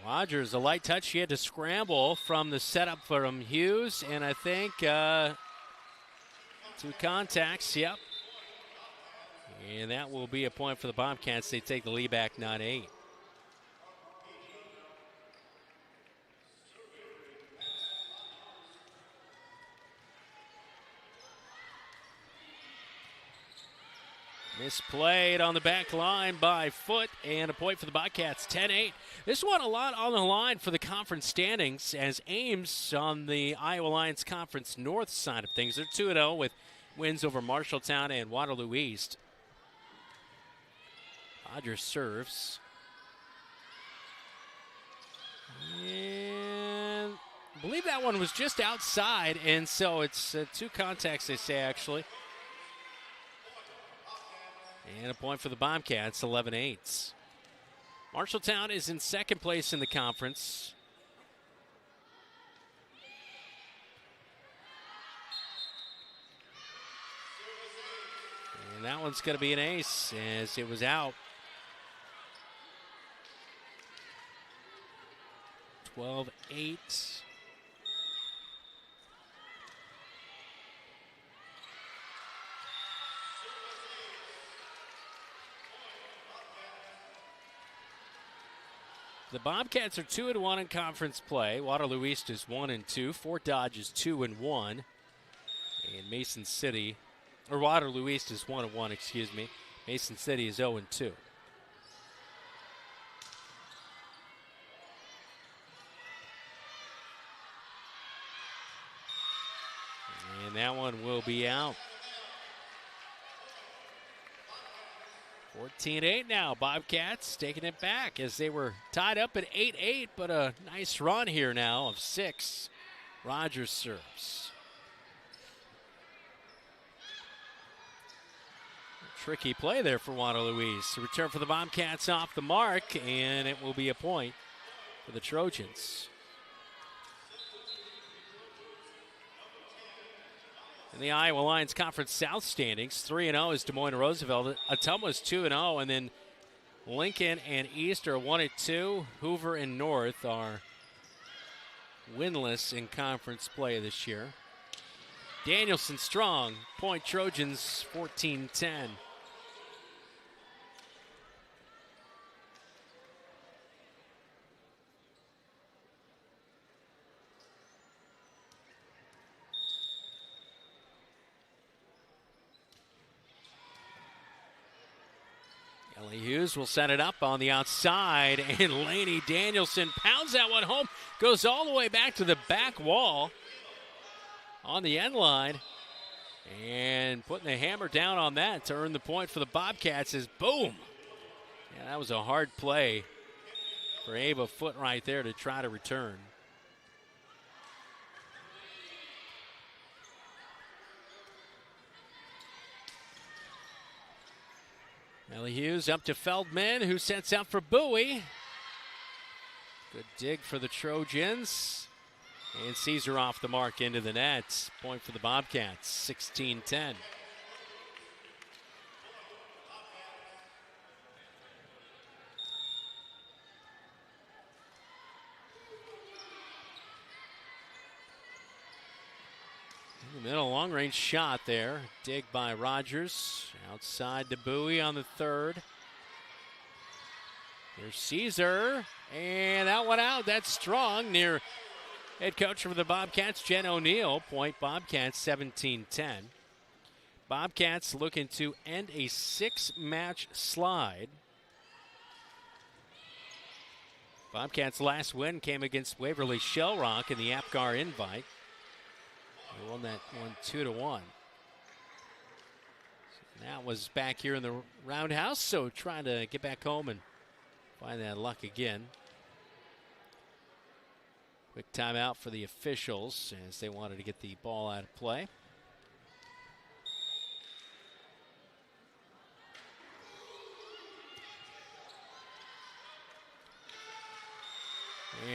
Rogers, a light touch. She had to scramble from the setup from Hughes, and I think 2 contacts, yep. And that will be a point for the Bobcats. They take the lead back 9-8. Misplayed on the back line by Foot, and a point for the Bobcats, 10-8. This one a lot on the line for the conference standings as Ames on the Iowa Lions Conference North side of things. They're 2-0 with wins over Marshalltown and Waterloo East. Rogers serves. And I believe that one was just outside, and so it's 2 contacts, they say, actually. And a point for the Bobcats, 11-8. Marshalltown is in second place in the conference. And that one's going to be an ace as it was out. 12-8. The Bobcats are 2-1 in conference play. Waterloo East is 1-2. Fort Dodge is 2-1. And Mason City, or Waterloo East is 1-1, excuse me. Mason City is 0-2. And that one will be out. 14-8 now. Bobcats taking it back as they were tied up at 8-8, but a nice run here now of 6. Rogers serves. Tricky play there for Waterloo East. Return for the Bobcats off the mark, and it will be a point for the Trojans. In the Iowa Lions Conference South standings, 3-0 is Des Moines Roosevelt. Ottumwa's 2-0, and then Lincoln and East are 1-2. Hoover and North are winless in conference play this year. Danielson strong, point Trojans 14-10. Ellie Hughes will set it up on the outside, and Laney Danielson pounds that one home, goes all the way back to the back wall on the end line, and putting the hammer down on that to earn the point for the Bobcats is boom. Yeah, that was a hard play for Ava Foote right there to try to return. Ellie Hughes up to Feldman, who sets up for Bowie. Good dig for the Trojans. And Caesar off the mark into the net. Point for the Bobcats, 16-10. In the middle, long-range shot there. Dig by Rogers. Outside to Bowie on the third. Here's Caesar. And that one out. That's strong near head coach for the Bobcats, Jen O'Neill. Point Bobcats, 17-10. Bobcats looking to end a 6-match slide. Bobcats' last win came against Waverly Shell Rock in the Apgar Invite. They won that one 2-1. So that was back here in the Roundhouse, so trying to get back home and find that luck again. Quick timeout for the officials as they wanted to get the ball out of play.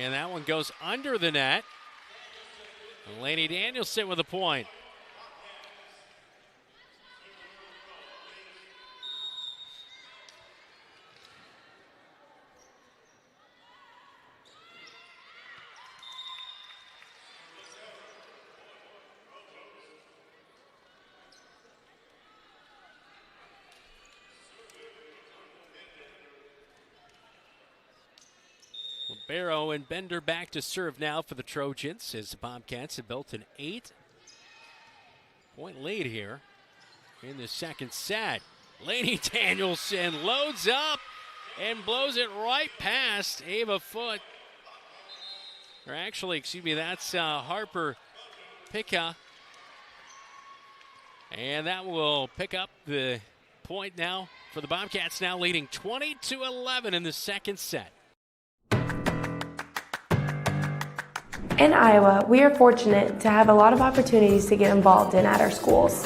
And that one goes under the net. Laney Danielson with a point. Barrow and Bender back to serve now for the Trojans as the Bobcats have built an 8-point lead here in the second set. Laney Danielson loads up and blows it right past Ava Foote. Or actually, excuse me, that's Harper Picka. And that will pick up the point now for the Bobcats, now leading 20-11 in the second set. In Iowa, we are fortunate to have a lot of opportunities to get involved in at our schools.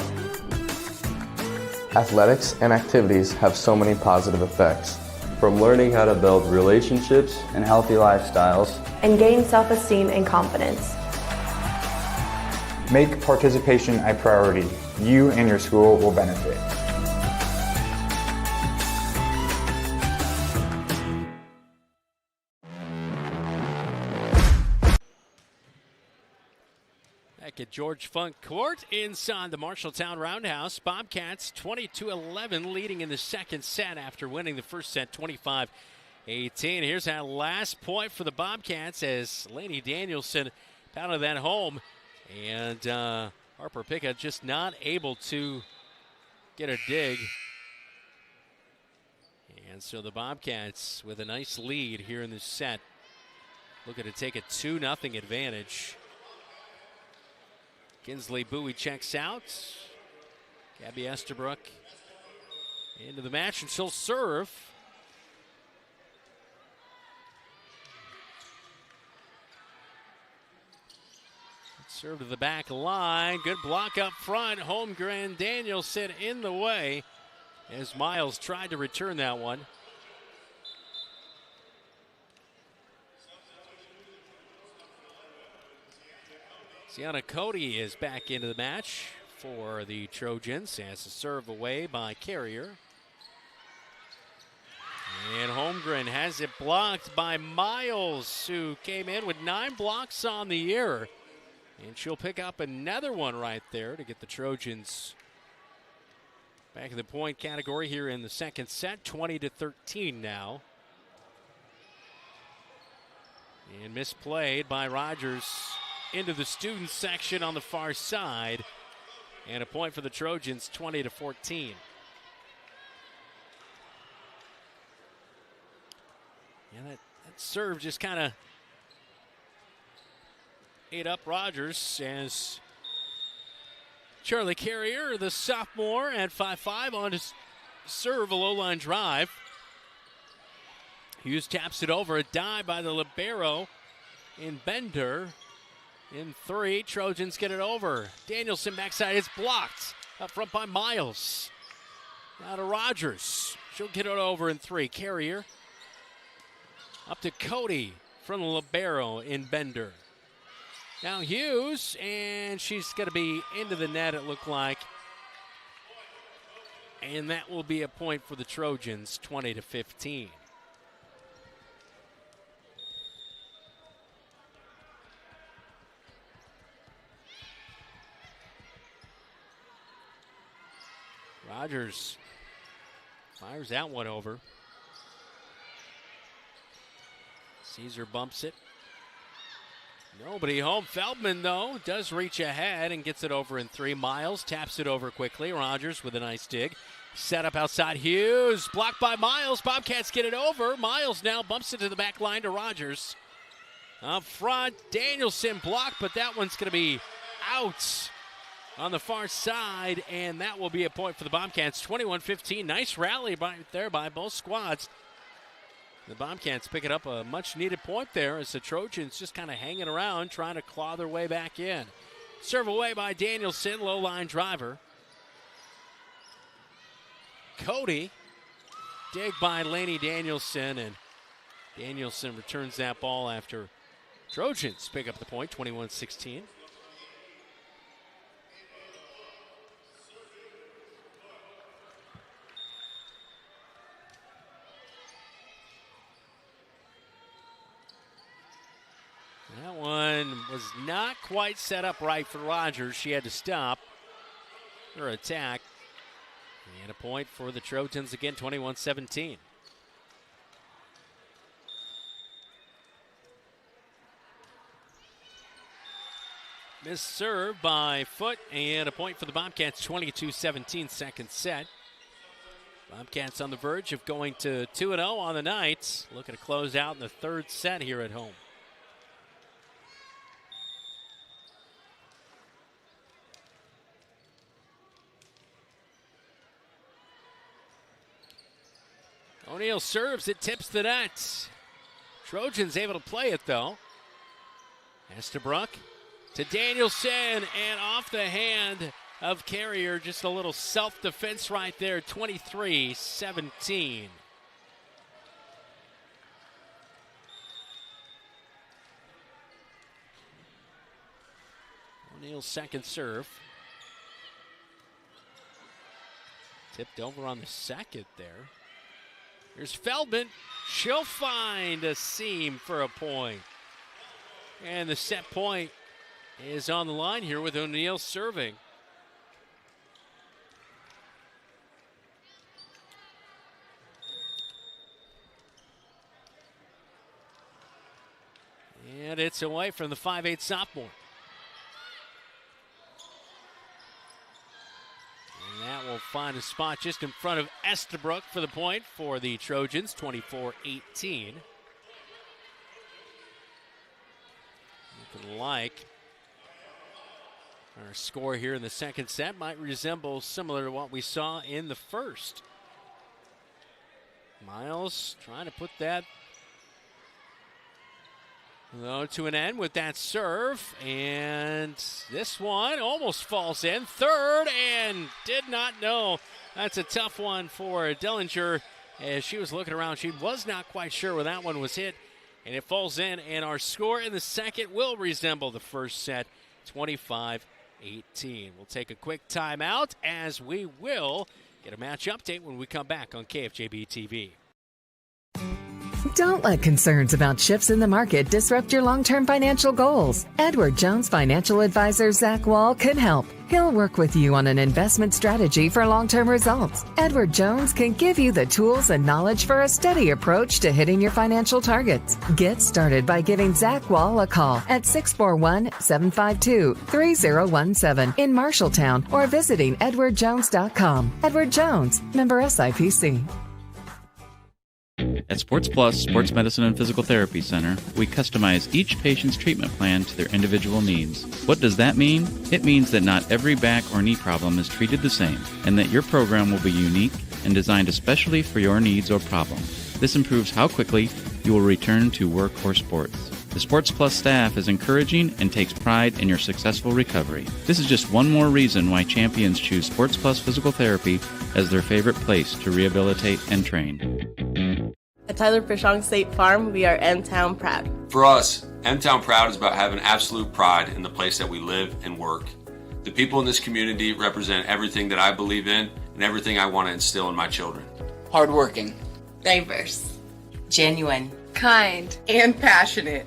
Athletics and activities have so many positive effects. From learning how to build relationships and healthy lifestyles, And gain self-esteem and confidence. Make participation a priority. You and your school will benefit. Back at George Funk Court inside the Marshalltown Round House. Bobcats 22-11 leading in the second set after winning the first set 25-18. Here's that last point for the Bobcats as Lainey Danielson pounded that home. And Harper Pickett just not able to get a dig. And so the Bobcats with a nice lead here in this set. Looking to take a 2-0 advantage. Kinsley Bowie checks out. Gabby Estabrook into the match, and she'll serve. Serve to the back line. Good block up front. Holmgren Danielson in the way as Miles tried to return that one. Sienna Cody is back into the match for the Trojans as a serve away by Carrier. And Holmgren has it blocked by Miles, who came in with 9 blocks on the year. And she'll pick up another one right there to get the Trojans back in the point category here in the second set, 20-13 now. And misplayed by Rogers into the student section on the far side. And a point for the Trojans, 20-14. Yeah, that serve just kind of ate up Rogers as Charlie Carrier, the sophomore, at 5'5", on to serve a low-line drive. Hughes taps it over, a dive by the libero in Bender. In 3, Trojans get it over. Danielson backside is blocked. Up front by Miles. Now to Rogers. She'll get it over in 3. Carrier. Up to Cody from the libero in Bender. Now Hughes, and she's going to be into the net, it looked like. And that will be a point for the Trojans, 20-15. Rogers fires that one over. Caesar bumps it. Nobody home. Feldman, though, does reach ahead and gets it over in 3. Miles taps it over quickly. Rogers with a nice dig. Set up outside. Hughes blocked by Miles. Bobcats get it over. Miles now bumps it to the back line to Rogers. Up front, Danielson blocked, but that one's going to be out on the far side, and that will be a point for the Bobcats. 21-15. Nice rally there by both squads. The Bobcats picking up a much-needed point there as the Trojans just kind of hanging around, trying to claw their way back in. Serve away by Danielson, low-line driver. Cody, dig by Lainey Danielson, and Danielson returns that ball after Trojans pick up the point, 21-16. That one was not quite set up right for Rogers. She had to stop her attack. And a point for the Trojans again, 21-17. Missed serve by Foot, and a point for the Bobcats, 22-17, second set. Bobcats on the verge of going to 2-0 on the night. Looking to close out in the third set here at home. O'Neal serves, it tips the net. Trojans able to play it though. Estabrook to Danielson, and off the hand of Carrier. Just a little self-defense right there, 23-17. O'Neal's second serve. Tipped over on the second there. Here's Feldman. She'll find a seam for a point. And the set point is on the line here with O'Neal serving. And it's away from the 5'8" sophomore. And that will find a spot just in front of Estabrook for the point for the Trojans, 24-18. Looking like our score here in the second set might resemble similar to what we saw in the first. Miles trying to put that to an end with that serve, and this one almost falls in. Third, and did not know. That's a tough one for Dellinger. As she was looking around, she was not quite sure where that one was hit, and it falls in, and our score in the second will resemble the first set, 25-18. We'll take a quick timeout as we will get a match update when we come back on KFJB-TV. Don't let concerns about shifts in the market disrupt your long-term financial goals. Edward Jones financial advisor Zach Wall can help. He'll work with you on an investment strategy for long-term results. Edward Jones can give you the tools and knowledge for a steady approach to hitting your financial targets. Get started by giving Zach Wall a call at 641-752-3017 in Marshalltown or visiting edwardjones.com. Edward Jones, member SIPC. At Sports Plus Sports Medicine and Physical Therapy Center, we customize each patient's treatment plan to their individual needs. What does that mean? It means that not every back or knee problem is treated the same, and that your program will be unique and designed especially for your needs or problem. This improves how quickly you will return to work or sports. The Sports Plus staff is encouraging and takes pride in your successful recovery. This is just one more reason why champions choose Sports Plus Physical Therapy as their favorite place to rehabilitate and train. At Tyler Fishong State Farm, we are M-Town proud. For us, M-Town proud is about having absolute pride in the place that we live and work. The people in this community represent everything that I believe in and everything I want to instill in my children. Hardworking, Diverse, genuine, kind, and passionate.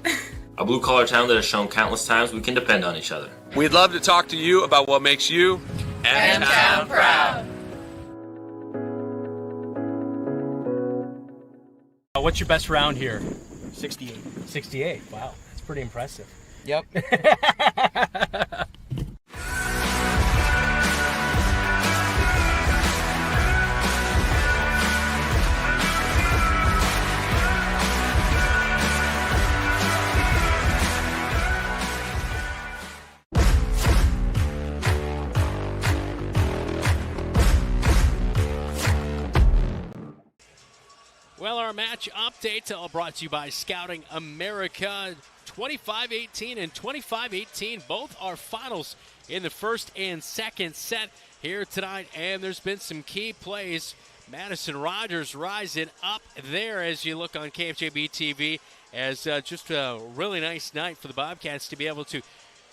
a blue-collar town that has shown countless times we can depend on each other. We'd love to talk to you about what makes you M-Town proud. What's your best round here? 68. 68. Wow, that's pretty impressive. Yep. Well, our match updates all brought to you by Scouting America. 25-18 and 25-18, both are finals in the first and second set here tonight. And there's been some key plays. Madison Rogers rising up there as you look on KFJB-TV as just a really nice night for the Bobcats to be able to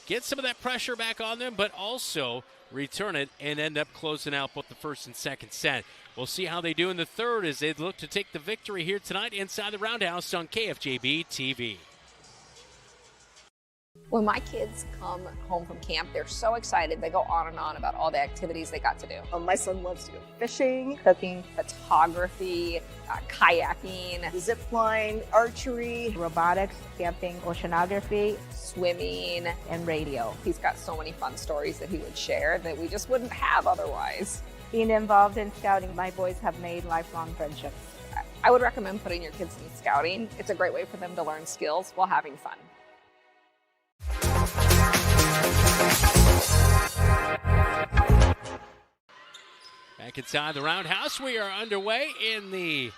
get some of that pressure back on them, but also return it and end up closing out both the first and second set. We'll see how they do in the third as they look to take the victory here tonight inside the Round House on KFJB-TV. When my kids come home from camp, they're so excited. They go on and on about all the activities they got to do. My son loves to go fishing, Cooking, photography, kayaking, zip line, archery, robotics, camping, oceanography, swimming, and radio. He's got so many fun stories that he would share that we just wouldn't have otherwise. Being involved in scouting, my boys have made lifelong friendships. I would recommend putting your kids in scouting. It's a great way for them to learn skills while having fun. Back inside the Roundhouse, we are underway in the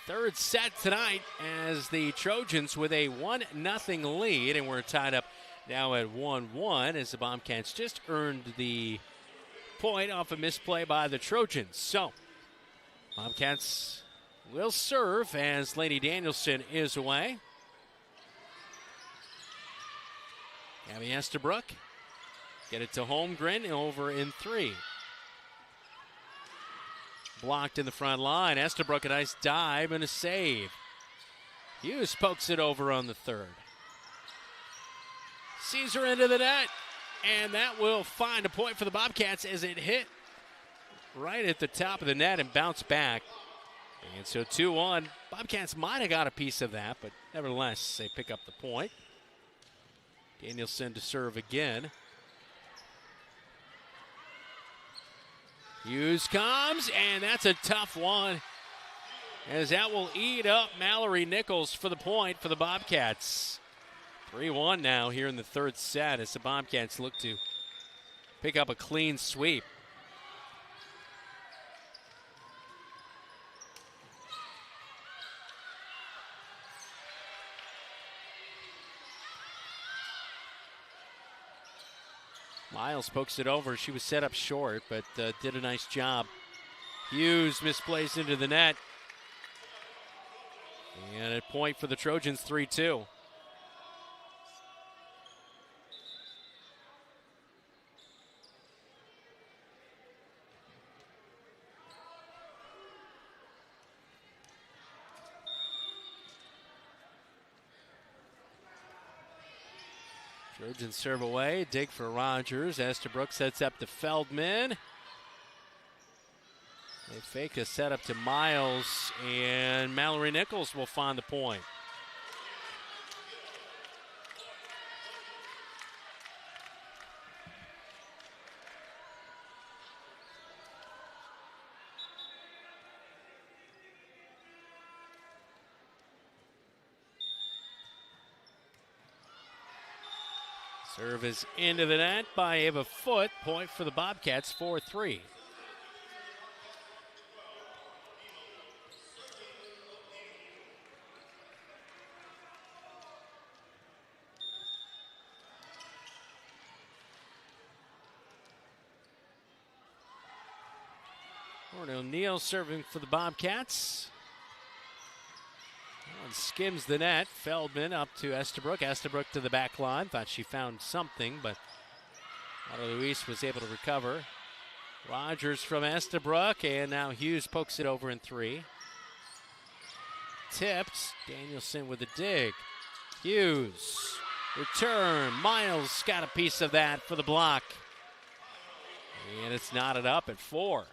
Third set tonight as the Trojans with a 1-0 lead, and we're tied up now at 1-1 as the Bobcats just earned the point off a misplay by the Trojans. So Bobcats will serve as Lady Danielson is away. Abby Estabrook get it to Holmgren over in 3. Blocked in the front line. Estabrook, a nice dive and a save. Hughes pokes it over on the 3rd. Sees her into the net, and that will find a point for the Bobcats as it hit right at the top of the net and bounced back. And so 2-1. Bobcats might have got a piece of that, but nevertheless, they pick up the point. Danielson to serve again. Hughes comes, and that's a tough one, as that will eat up Mallory Nichols for the point for the Bobcats. 3-1 now here in the third set as the Bobcats look to pick up a clean sweep. Miles pokes it over. She was set up short, but did a nice job. Hughes misplays into the net. And a point for the Trojans, 3-2. Trojans serve away, dig for Rogers. Estabrook sets up to Feldman. They fake a setup to Miles, and Mallory Nichols will find the point. Serve is into the net by Ava Foote. Point for the Bobcats, 4-3. Lauren O'Neill serving for the Bobcats. One skims the net. Feldman up to Estabrook. Estabrook to the back line. Thought she found something, but Waterloo East was able to recover. Rogers from Estabrook, and now Hughes pokes it over in 3. Tipped. Danielson with a dig. Hughes. Return. Miles got a piece of that for the block. And it's knotted up at 4.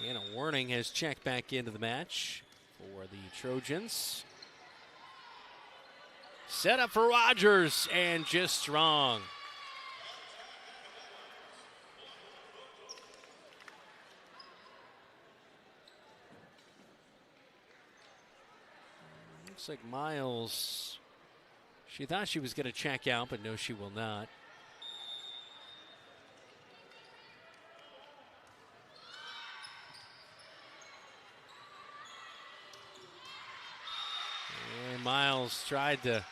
And a warning has checked back into the match for the Trojans. Set up for Rogers, and just strong. Looks like Miles, she thought she was going to check out, but no, she will not. And Miles tried to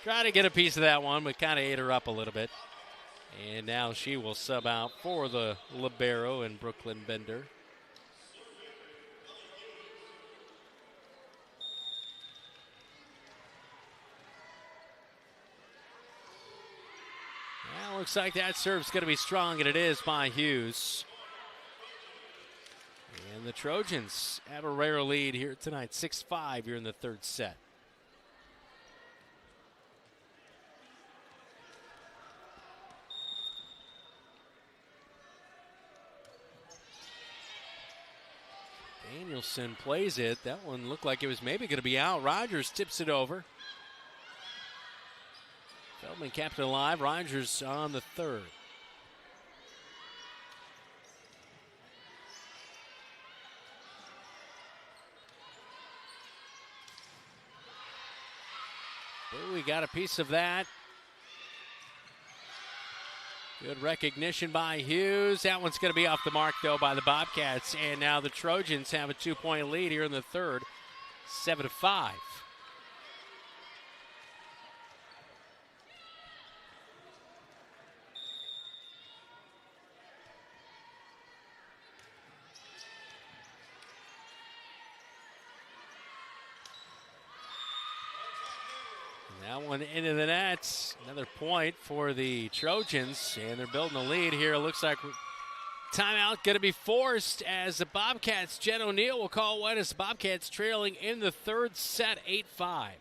get a piece of that one, but kind of ate her up a little bit. And now she will sub out for the libero and Brooklyn Bender. Well, looks like that serve's going to be strong, and it is by Hughes. And the Trojans have a rare lead here tonight, 6-5 here in the third set. Danielson plays it. That one looked like it was maybe going to be out. Rogers tips it over. Feldman kept it alive. Rogers on the third. We got a piece of that. Good recognition by Hughes. That one's going to be off the mark, though, by the Bobcats. And now the Trojans have a 2-point lead here in the third, 7-5. That one into the net. Another point for the Trojans, and they're building a lead here. Looks like timeout going to be forced as the Bobcats, Jen O'Neill will call one as the Bobcats trailing in the third set, 8-5.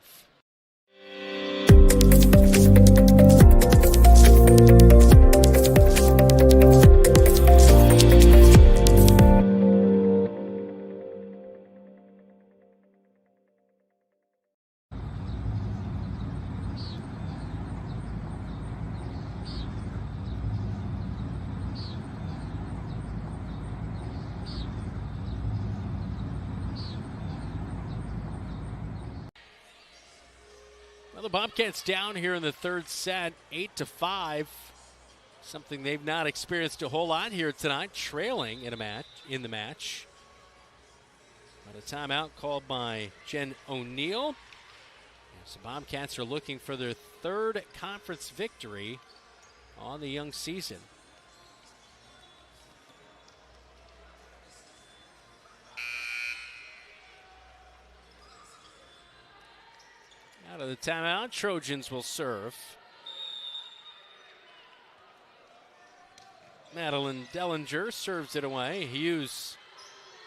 Well, the Bobcats down here in the third set, 8-5. Something they've not experienced a whole lot here tonight, trailing in the match. But a timeout called by Jen O'Neill. So Bobcats are looking for their third conference victory on the young season. Out of the timeout, Trojans will serve. Madeline Dellinger serves it away. Hughes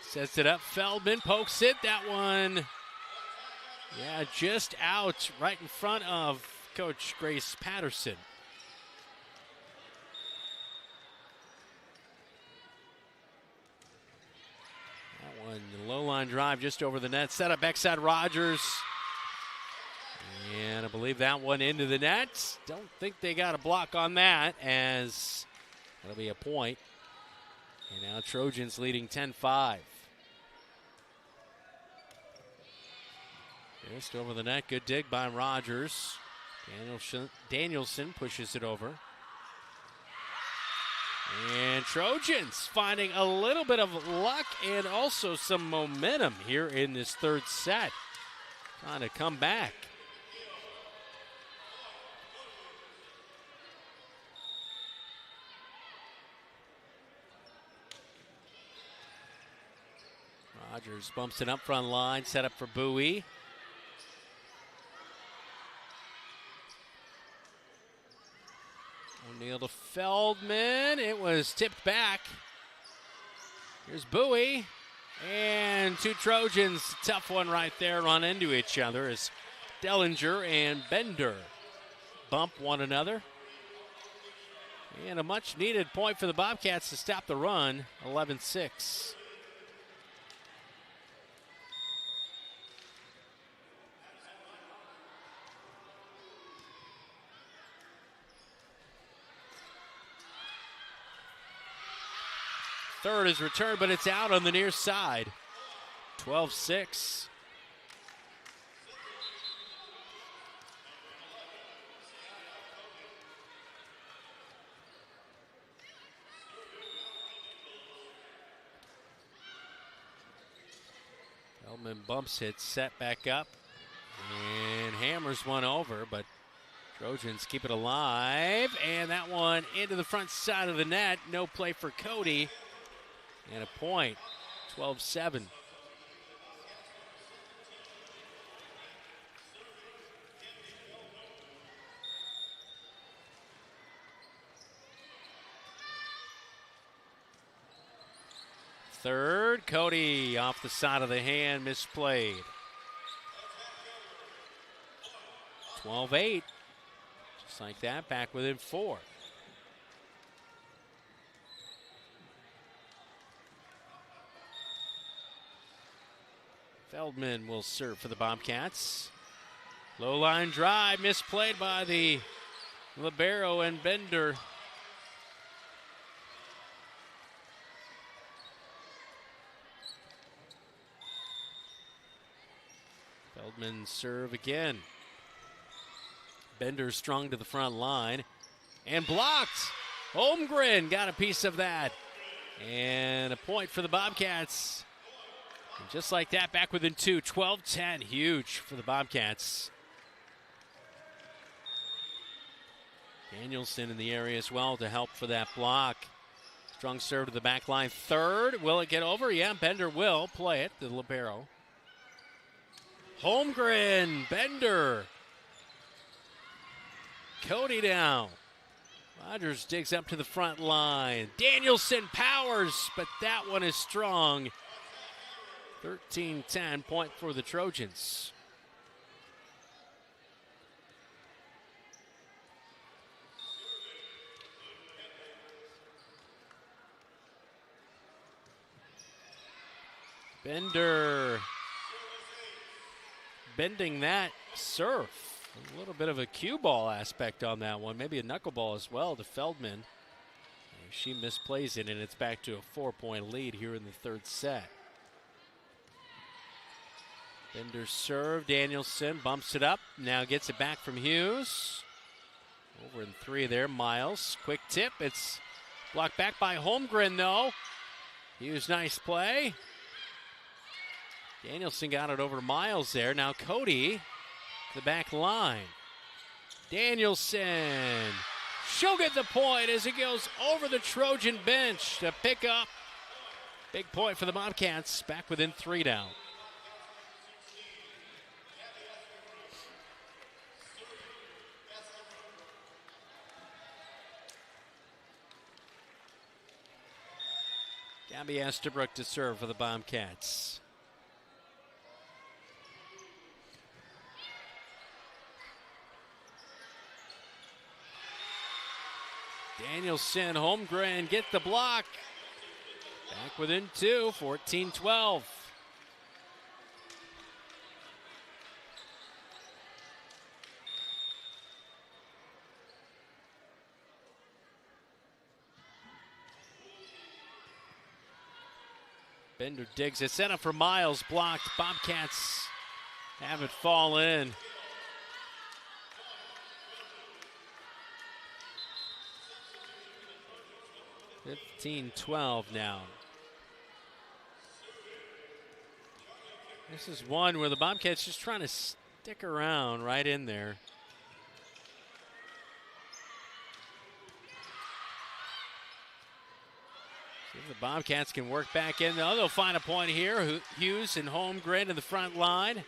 sets it up. Feldman pokes it. That one, just out right in front of Coach Grace Patterson. That one, the low line drive just over the net. Set up backside Rogers. And I believe that one into the net. Don't think they got a block on that, as that'll be a point. And now Trojans leading 10-5. Just over the net. Good dig by Rogers. Danielson pushes it over. And Trojans finding a little bit of luck and also some momentum here in this third set. Trying to come back. Rogers bumps it up front line, set up for Bowie. O'Neill to Feldman. It was tipped back. Here's Bowie. And two Trojans, tough one right there, run into each other as Dellinger and Bender bump one another. And a much needed point for the Bobcats to stop the run, 11-6. Third is returned, but it's out on the near side. 12-6. Feldman bumps it, set back up, and hammers one over, but Trojans keep it alive, and that one into the front side of the net. No play for Cody. And a point, 12-7. Third, Cody off the side of the hand, misplayed. 12-8. Just like that, back within 4. Feldman will serve for the Bobcats. Low line drive, misplayed by the libero and Bender. Feldman serve again. Bender strung to the front line and blocked. Holmgren got a piece of that. And a point for the Bobcats. And just like that, back within 2, 12-10. Huge for the Bobcats. Danielson in the area as well to help for that block. Strong serve to the back line. Third. Will it get over? Yeah, Bender will play it to the libero. Holmgren, Bender. Cody down. Rogers digs up to the front line. Danielson powers, but that one is strong. 13-10, point for the Trojans. Bender bending that serve. A little bit of a cue ball aspect on that one. Maybe a knuckleball as well to Feldman. She misplays it, and it's back to a 4-point lead here in the third set. Bender serve. Danielson bumps it up. Now gets it back from Hughes. Over in 3 there. Miles. Quick tip. It's blocked back by Holmgren, though. Hughes, nice play. Danielson got it over to Miles there. Now Cody, the back line. Danielson. She'll get the point as it goes over the Trojan bench to pick up. Big point for the Bobcats. Back within 3 now. Gabby Estabrook to serve for the Bobcats. Danielson, Holmgren get the block. Back within 2, 14-12. Bender digs it, set up for Miles, blocked. Bobcats have it fall in. (15-12) now. This is one where the Bobcats just trying to stick around right in there. See if the Bobcats can work back in. Oh, they'll find a point here. Hughes and Holmgren in the front line.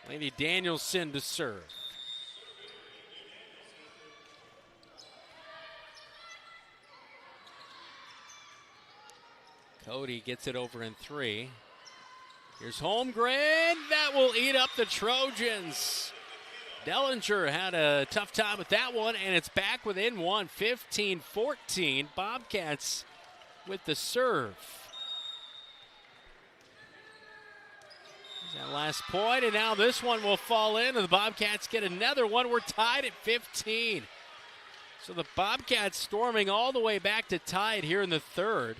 Lady Danielson to serve. Cody gets it over in 3. Here's Holmgren. That will eat up the Trojans. Dellinger had a tough time with that one, and it's back within 1, 15-14. Bobcats with the serve. There's that last point, and now this one will fall in, and the Bobcats get another one. We're tied at 15. So the Bobcats storming all the way back to tied here in the third.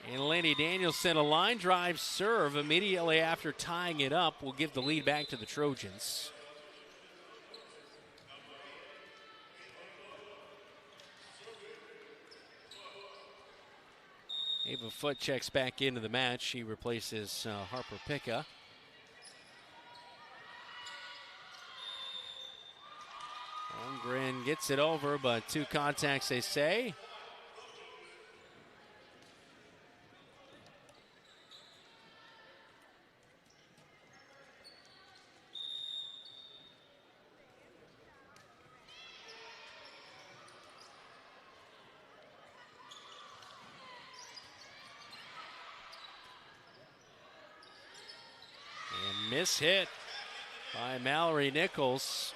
And Laney Danielson, a line drive serve immediately after tying it up, will give the lead back to the Trojans. Ava Foote checks back into the match. She replaces Harper Picca. Holmgren gets it over, but 2 contacts, they say. Miss hit by Mallory Nichols.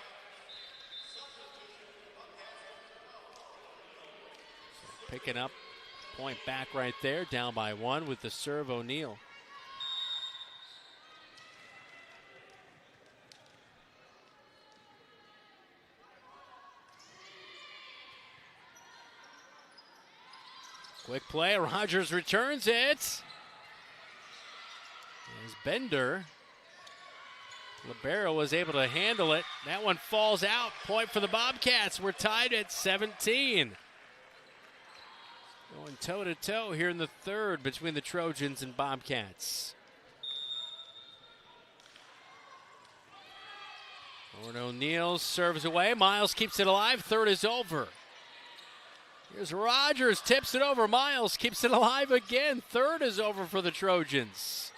So picking up point back right there, down by 1 with the serve O'Neal. Quick play, Rogers returns it. As Bender, Libero was able to handle it. That one falls out. Point for the Bobcats. We're tied at 17. Going toe-to-toe here in the third between the Trojans and Bobcats. Lauren O'Neill serves away. Miles keeps it alive. Third is over. Here's Rogers, tips it over. Miles keeps it alive again. Third is over for the Trojans.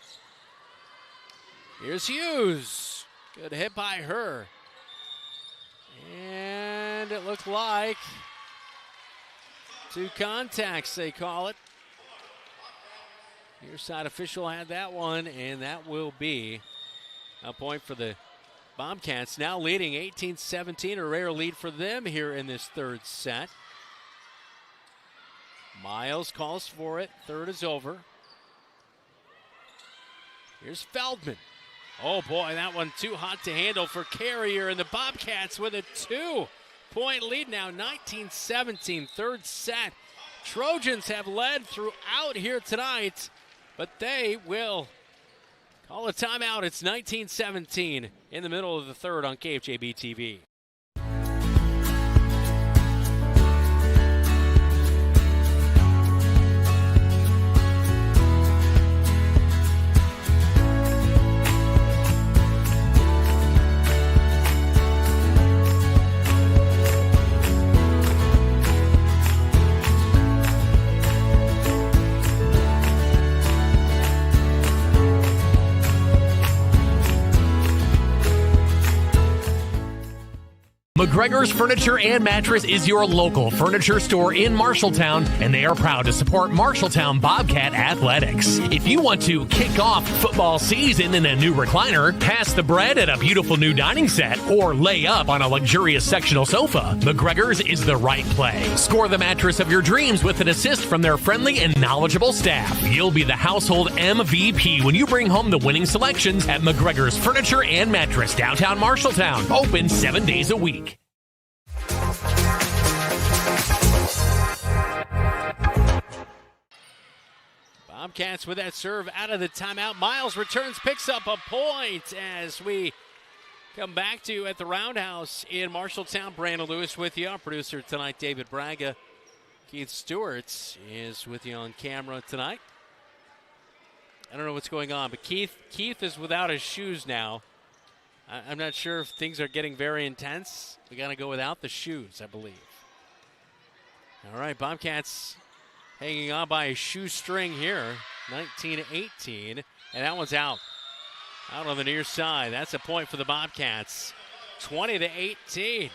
Here's Hughes. Good hit by her. And it looked like 2 contacts, they call it. Near side official had that one, and that will be a point for the Bobcats. Now leading 18-17, a rare lead for them here in this third set. Miles calls for it. Third is over. Here's Feldman. Oh boy, that one too hot to handle for Carrier, and the Bobcats with a 2-point lead now, 19-17, third set. Trojans have led throughout here tonight, but they will call a timeout. It's 19-17 in the middle of the third on KFJB-TV. McGregor's Furniture and Mattress is your local furniture store in Marshalltown, and they are proud to support Marshalltown Bobcat Athletics. If you want to kick off football season in a new recliner, pass the bread at a beautiful new dining set, or lay up on a luxurious sectional sofa, McGregor's is the right play. Score the mattress of your dreams with an assist from their friendly and knowledgeable staff. You'll be the household MVP when you bring home the winning selections at McGregor's Furniture and Mattress, downtown Marshalltown. Open 7 days a week. Bobcats with that serve out of the timeout. Miles returns, picks up a point as we come back to you at the Round House in Marshalltown. Brandon Lewis with you. Our producer tonight, David Braga. Keith Stewart is with you on camera tonight. I don't know what's going on, but Keith is without his shoes now. I'm not sure if things are getting very intense. We got to go without the shoes, I believe. All right, Bobcats hanging on by a shoestring here, 19-18, and that one's out. Out on the near side. That's a point for the Bobcats, 20-18.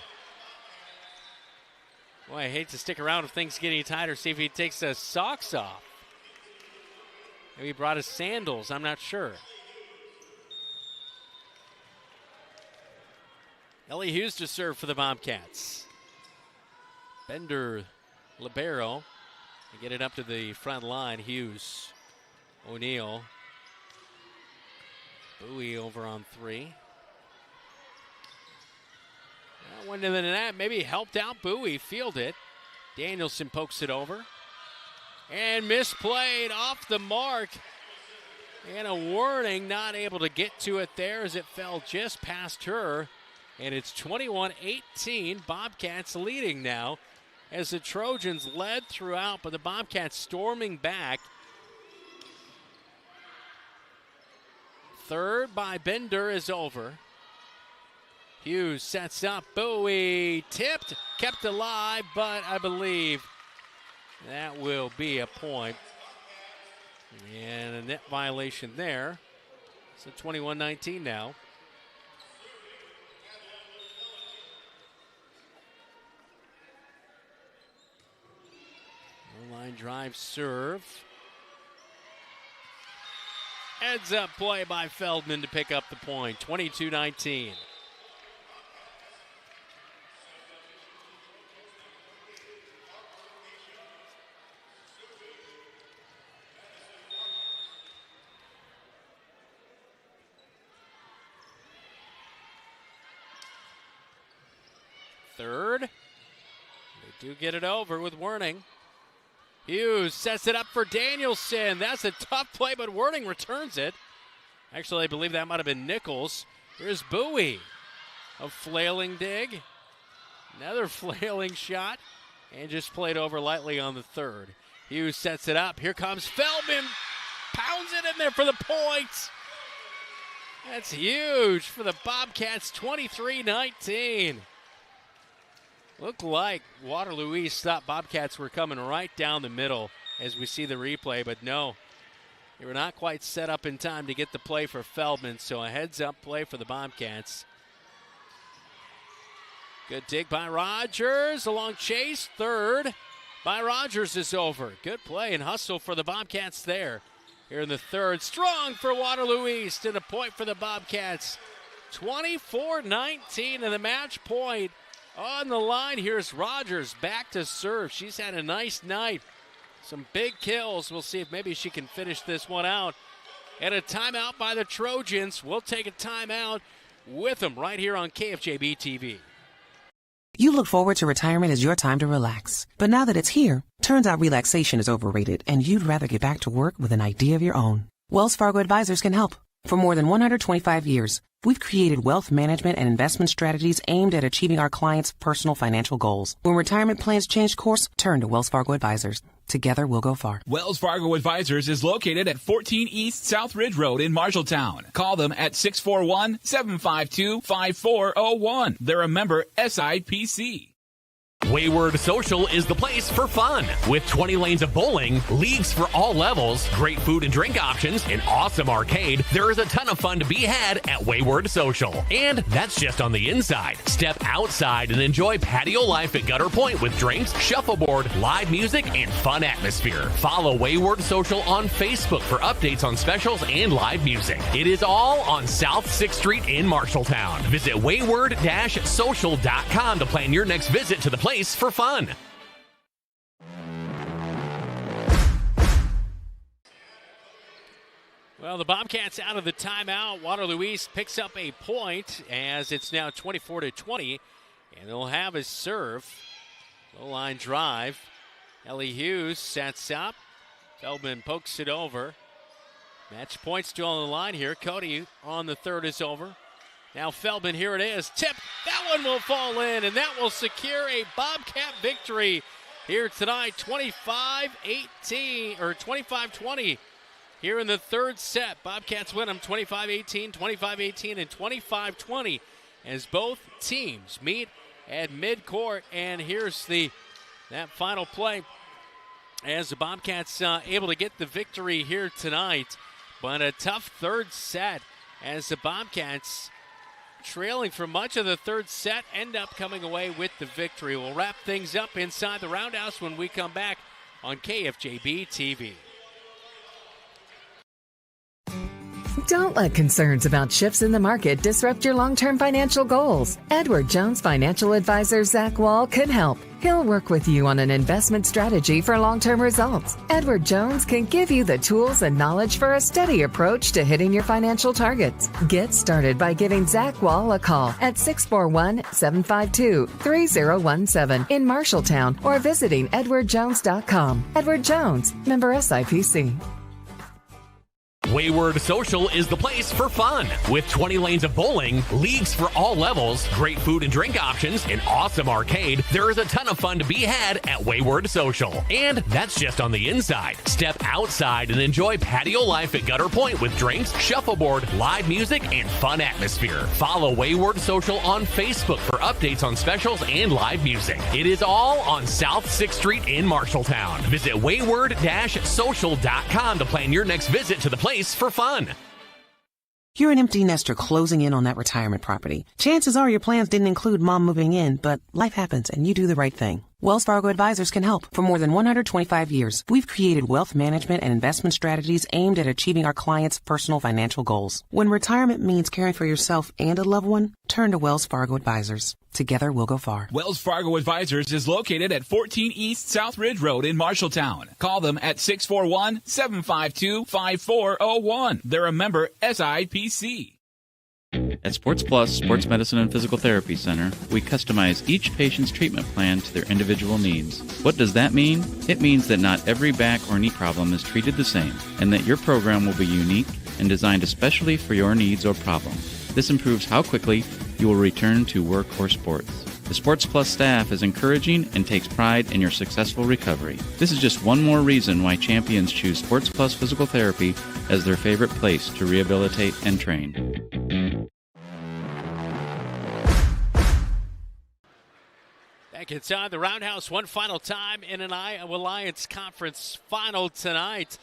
Boy, I hate to stick around if things get any tighter. See if he takes the socks off. Maybe he brought his sandals. I'm not sure. Ellie Hughes to serve for the Bobcats. Bender, libero. They get it up to the front line. Hughes, O'Neill. Bowie over on 3. That went into the net. Maybe helped out Bowie. Field it. Danielson pokes it over. And misplayed off the mark. And a warning, not able to get to it there as it fell just past her. And it's 21-18. Bobcats leading now as the Trojans led throughout, but the Bobcats storming back. Third by Bender is over. Hughes sets up. Bowie tipped, kept alive, but I believe that will be a point. And a net violation there. So 21-19 now. Line drive serve. Heads up play by Feldman to pick up the point. 22-19. Third. They do get it over with Werning. Hughes sets it up for Danielson. That's a tough play, but Werning returns it. Actually, I believe that might have been Nichols. Here's Bowie. A flailing dig. Another flailing shot. And just played over lightly on the third. Hughes sets it up. Here comes Feldman. Pounds it in there for the points. That's huge for the Bobcats, 23-19. Looked like Waterloo East thought Bobcats were coming right down the middle as we see the replay, but no. They were not quite set up in time to get the play for Feldman, so a heads-up play for the Bobcats. Good dig by Rogers, along chase, third by Rogers is over. Good play and hustle for the Bobcats there. Here in the third, strong for Waterloo East, and a point for the Bobcats. 24-19, and the match point on the line. Here's Rogers back to serve. She's had a nice night. Some big kills. We'll see if maybe she can finish this one out. And a timeout by the Trojans. We'll take a timeout with them right here on KFJB-TV. You look forward to retirement as your time to relax. But now that it's here, turns out relaxation is overrated and you'd rather get back to work with an idea of your own. Wells Fargo Advisors can help. For more than 125 years, we've created wealth management and investment strategies aimed at achieving our clients' personal financial goals. When retirement plans change course, turn to Wells Fargo Advisors. Together, we'll go far. Wells Fargo Advisors is located at 14 East South Ridge Road in Marshalltown. Call them at 641-752-5401. They're a member SIPC. Wayward Social is the place for fun. With 20 lanes of bowling, leagues for all levels, great food and drink options, an awesome arcade, there is a ton of fun to be had at Wayward Social. And that's just on the inside. Step outside and enjoy patio life at Gutter Point with drinks, shuffleboard, live music, and fun atmosphere. Follow Wayward Social on Facebook for updates on specials and live music. It is all on South 6th Street in Marshalltown. Visit wayward-social.com to plan your next visit to the place for fun. Well, the Bobcats out of the timeout. Waterloo East picks up a point as it's now 24-20, and they'll have a serve. Low line drive. Ellie Hughes sets up. Feldman pokes it over. Match point still on the line here. Cody on the third is over. Now Feldman, here it is. Tip. That one will fall in, and that will secure a Bobcat victory here tonight. 25-18, or 25-20 here in the third set. Bobcats win them 25-18, 25-18, and 25-20 as both teams meet at midcourt. And here's that final play as the Bobcats able to get the victory here tonight. But a tough third set as the Bobcats, trailing for much of the third set, end up coming away with the victory. We'll wrap things up inside the Roundhouse when we come back on KFJB-TV. Don't let concerns about shifts in the market disrupt your long-term financial goals. Edward Jones financial advisor Zach Wall can help. He'll work with you on an investment strategy for long-term results. Edward Jones can give you the tools and knowledge for a steady approach to hitting your financial targets. Get started by giving Zach Wall a call at 641-752-3017 in Marshalltown or visiting edwardjones.com. Edward Jones, member SIPC. Wayward Social is the place for fun. With 20 lanes of bowling, leagues for all levels, great food and drink options, an awesome arcade, there is a ton of fun to be had at Wayward Social. And that's just on the inside. Step outside and enjoy patio life at Gutter Point with drinks, shuffleboard, live music, and fun atmosphere. Follow Wayward Social on Facebook for updates on specials and live music. It is all on South 6th Street in Marshalltown. Visit wayward-social.com to plan your next visit to the place for fun. You're an empty nester closing in on that retirement property. Chances are your plans didn't include mom moving in, but life happens and you do the right thing. Wells Fargo Advisors can help. For more than 125 years, we've created wealth management and investment strategies aimed at achieving our clients' personal financial goals. When retirement means caring for yourself and a loved one, turn to Wells Fargo Advisors. Together, we'll go far. Wells Fargo Advisors is located at 14 East South Ridge Road in Marshalltown. Call them at 641-752-5401. They're a member SIPC. At Sports Plus Sports Medicine and Physical Therapy Center, we customize each patient's treatment plan to their individual needs. What does that mean? It means that not every back or knee problem is treated the same, and that your program will be unique, and designed especially for your needs or problem. This improves how quickly you will return to work or sports. The Sports Plus staff is encouraging and takes pride in your successful recovery. This is just one more reason why champions choose Sports Plus Physical Therapy as their favorite place to rehabilitate and train. Back inside the Roundhouse one final time in an Iowa Alliance Conference final tonight.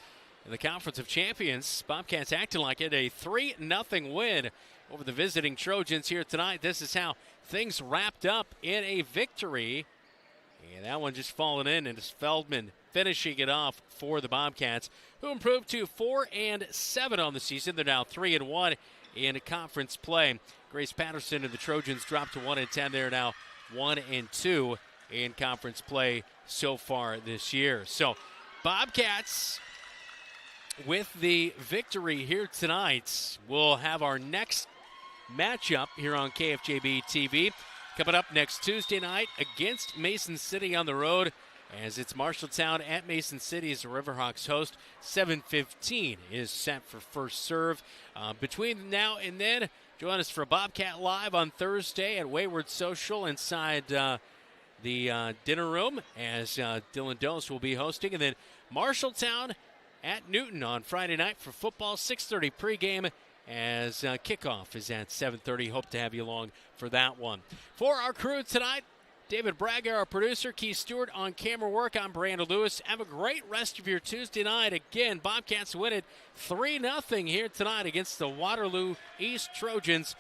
In the Conference of Champions, Bobcats acting like it, a 3-0 win over the visiting Trojans here tonight. This is how things wrapped up in a victory. And that one just falling in, and it's Feldman finishing it off for the Bobcats, who improved to 4-7 on the season. They're now 3-1 in conference play. Grace Patterson and the Trojans dropped to 1-10. They're now 1-2 in conference play so far this year. So Bobcats, with the victory here tonight, we'll have our next matchup here on KFJB-TV coming up next Tuesday night against Mason City on the road, as it's Marshalltown at Mason City as the Riverhawks host. 7:15 is set for first serve. Between now and then, join us for Bobcat Live on Thursday at Wayward Social inside the dinner room, as Dylan Dose will be hosting. And then Marshalltown at Newton on Friday night for football. 6:30 pregame, as kickoff is at 7:30. Hope to have you along for that one. For our crew tonight, David Braga, our producer, Keith Stewart on camera work. I'm Brandon Lewis. Have a great rest of your Tuesday night. Again, Bobcats win it 3-0 here tonight against the Waterloo East Trojans.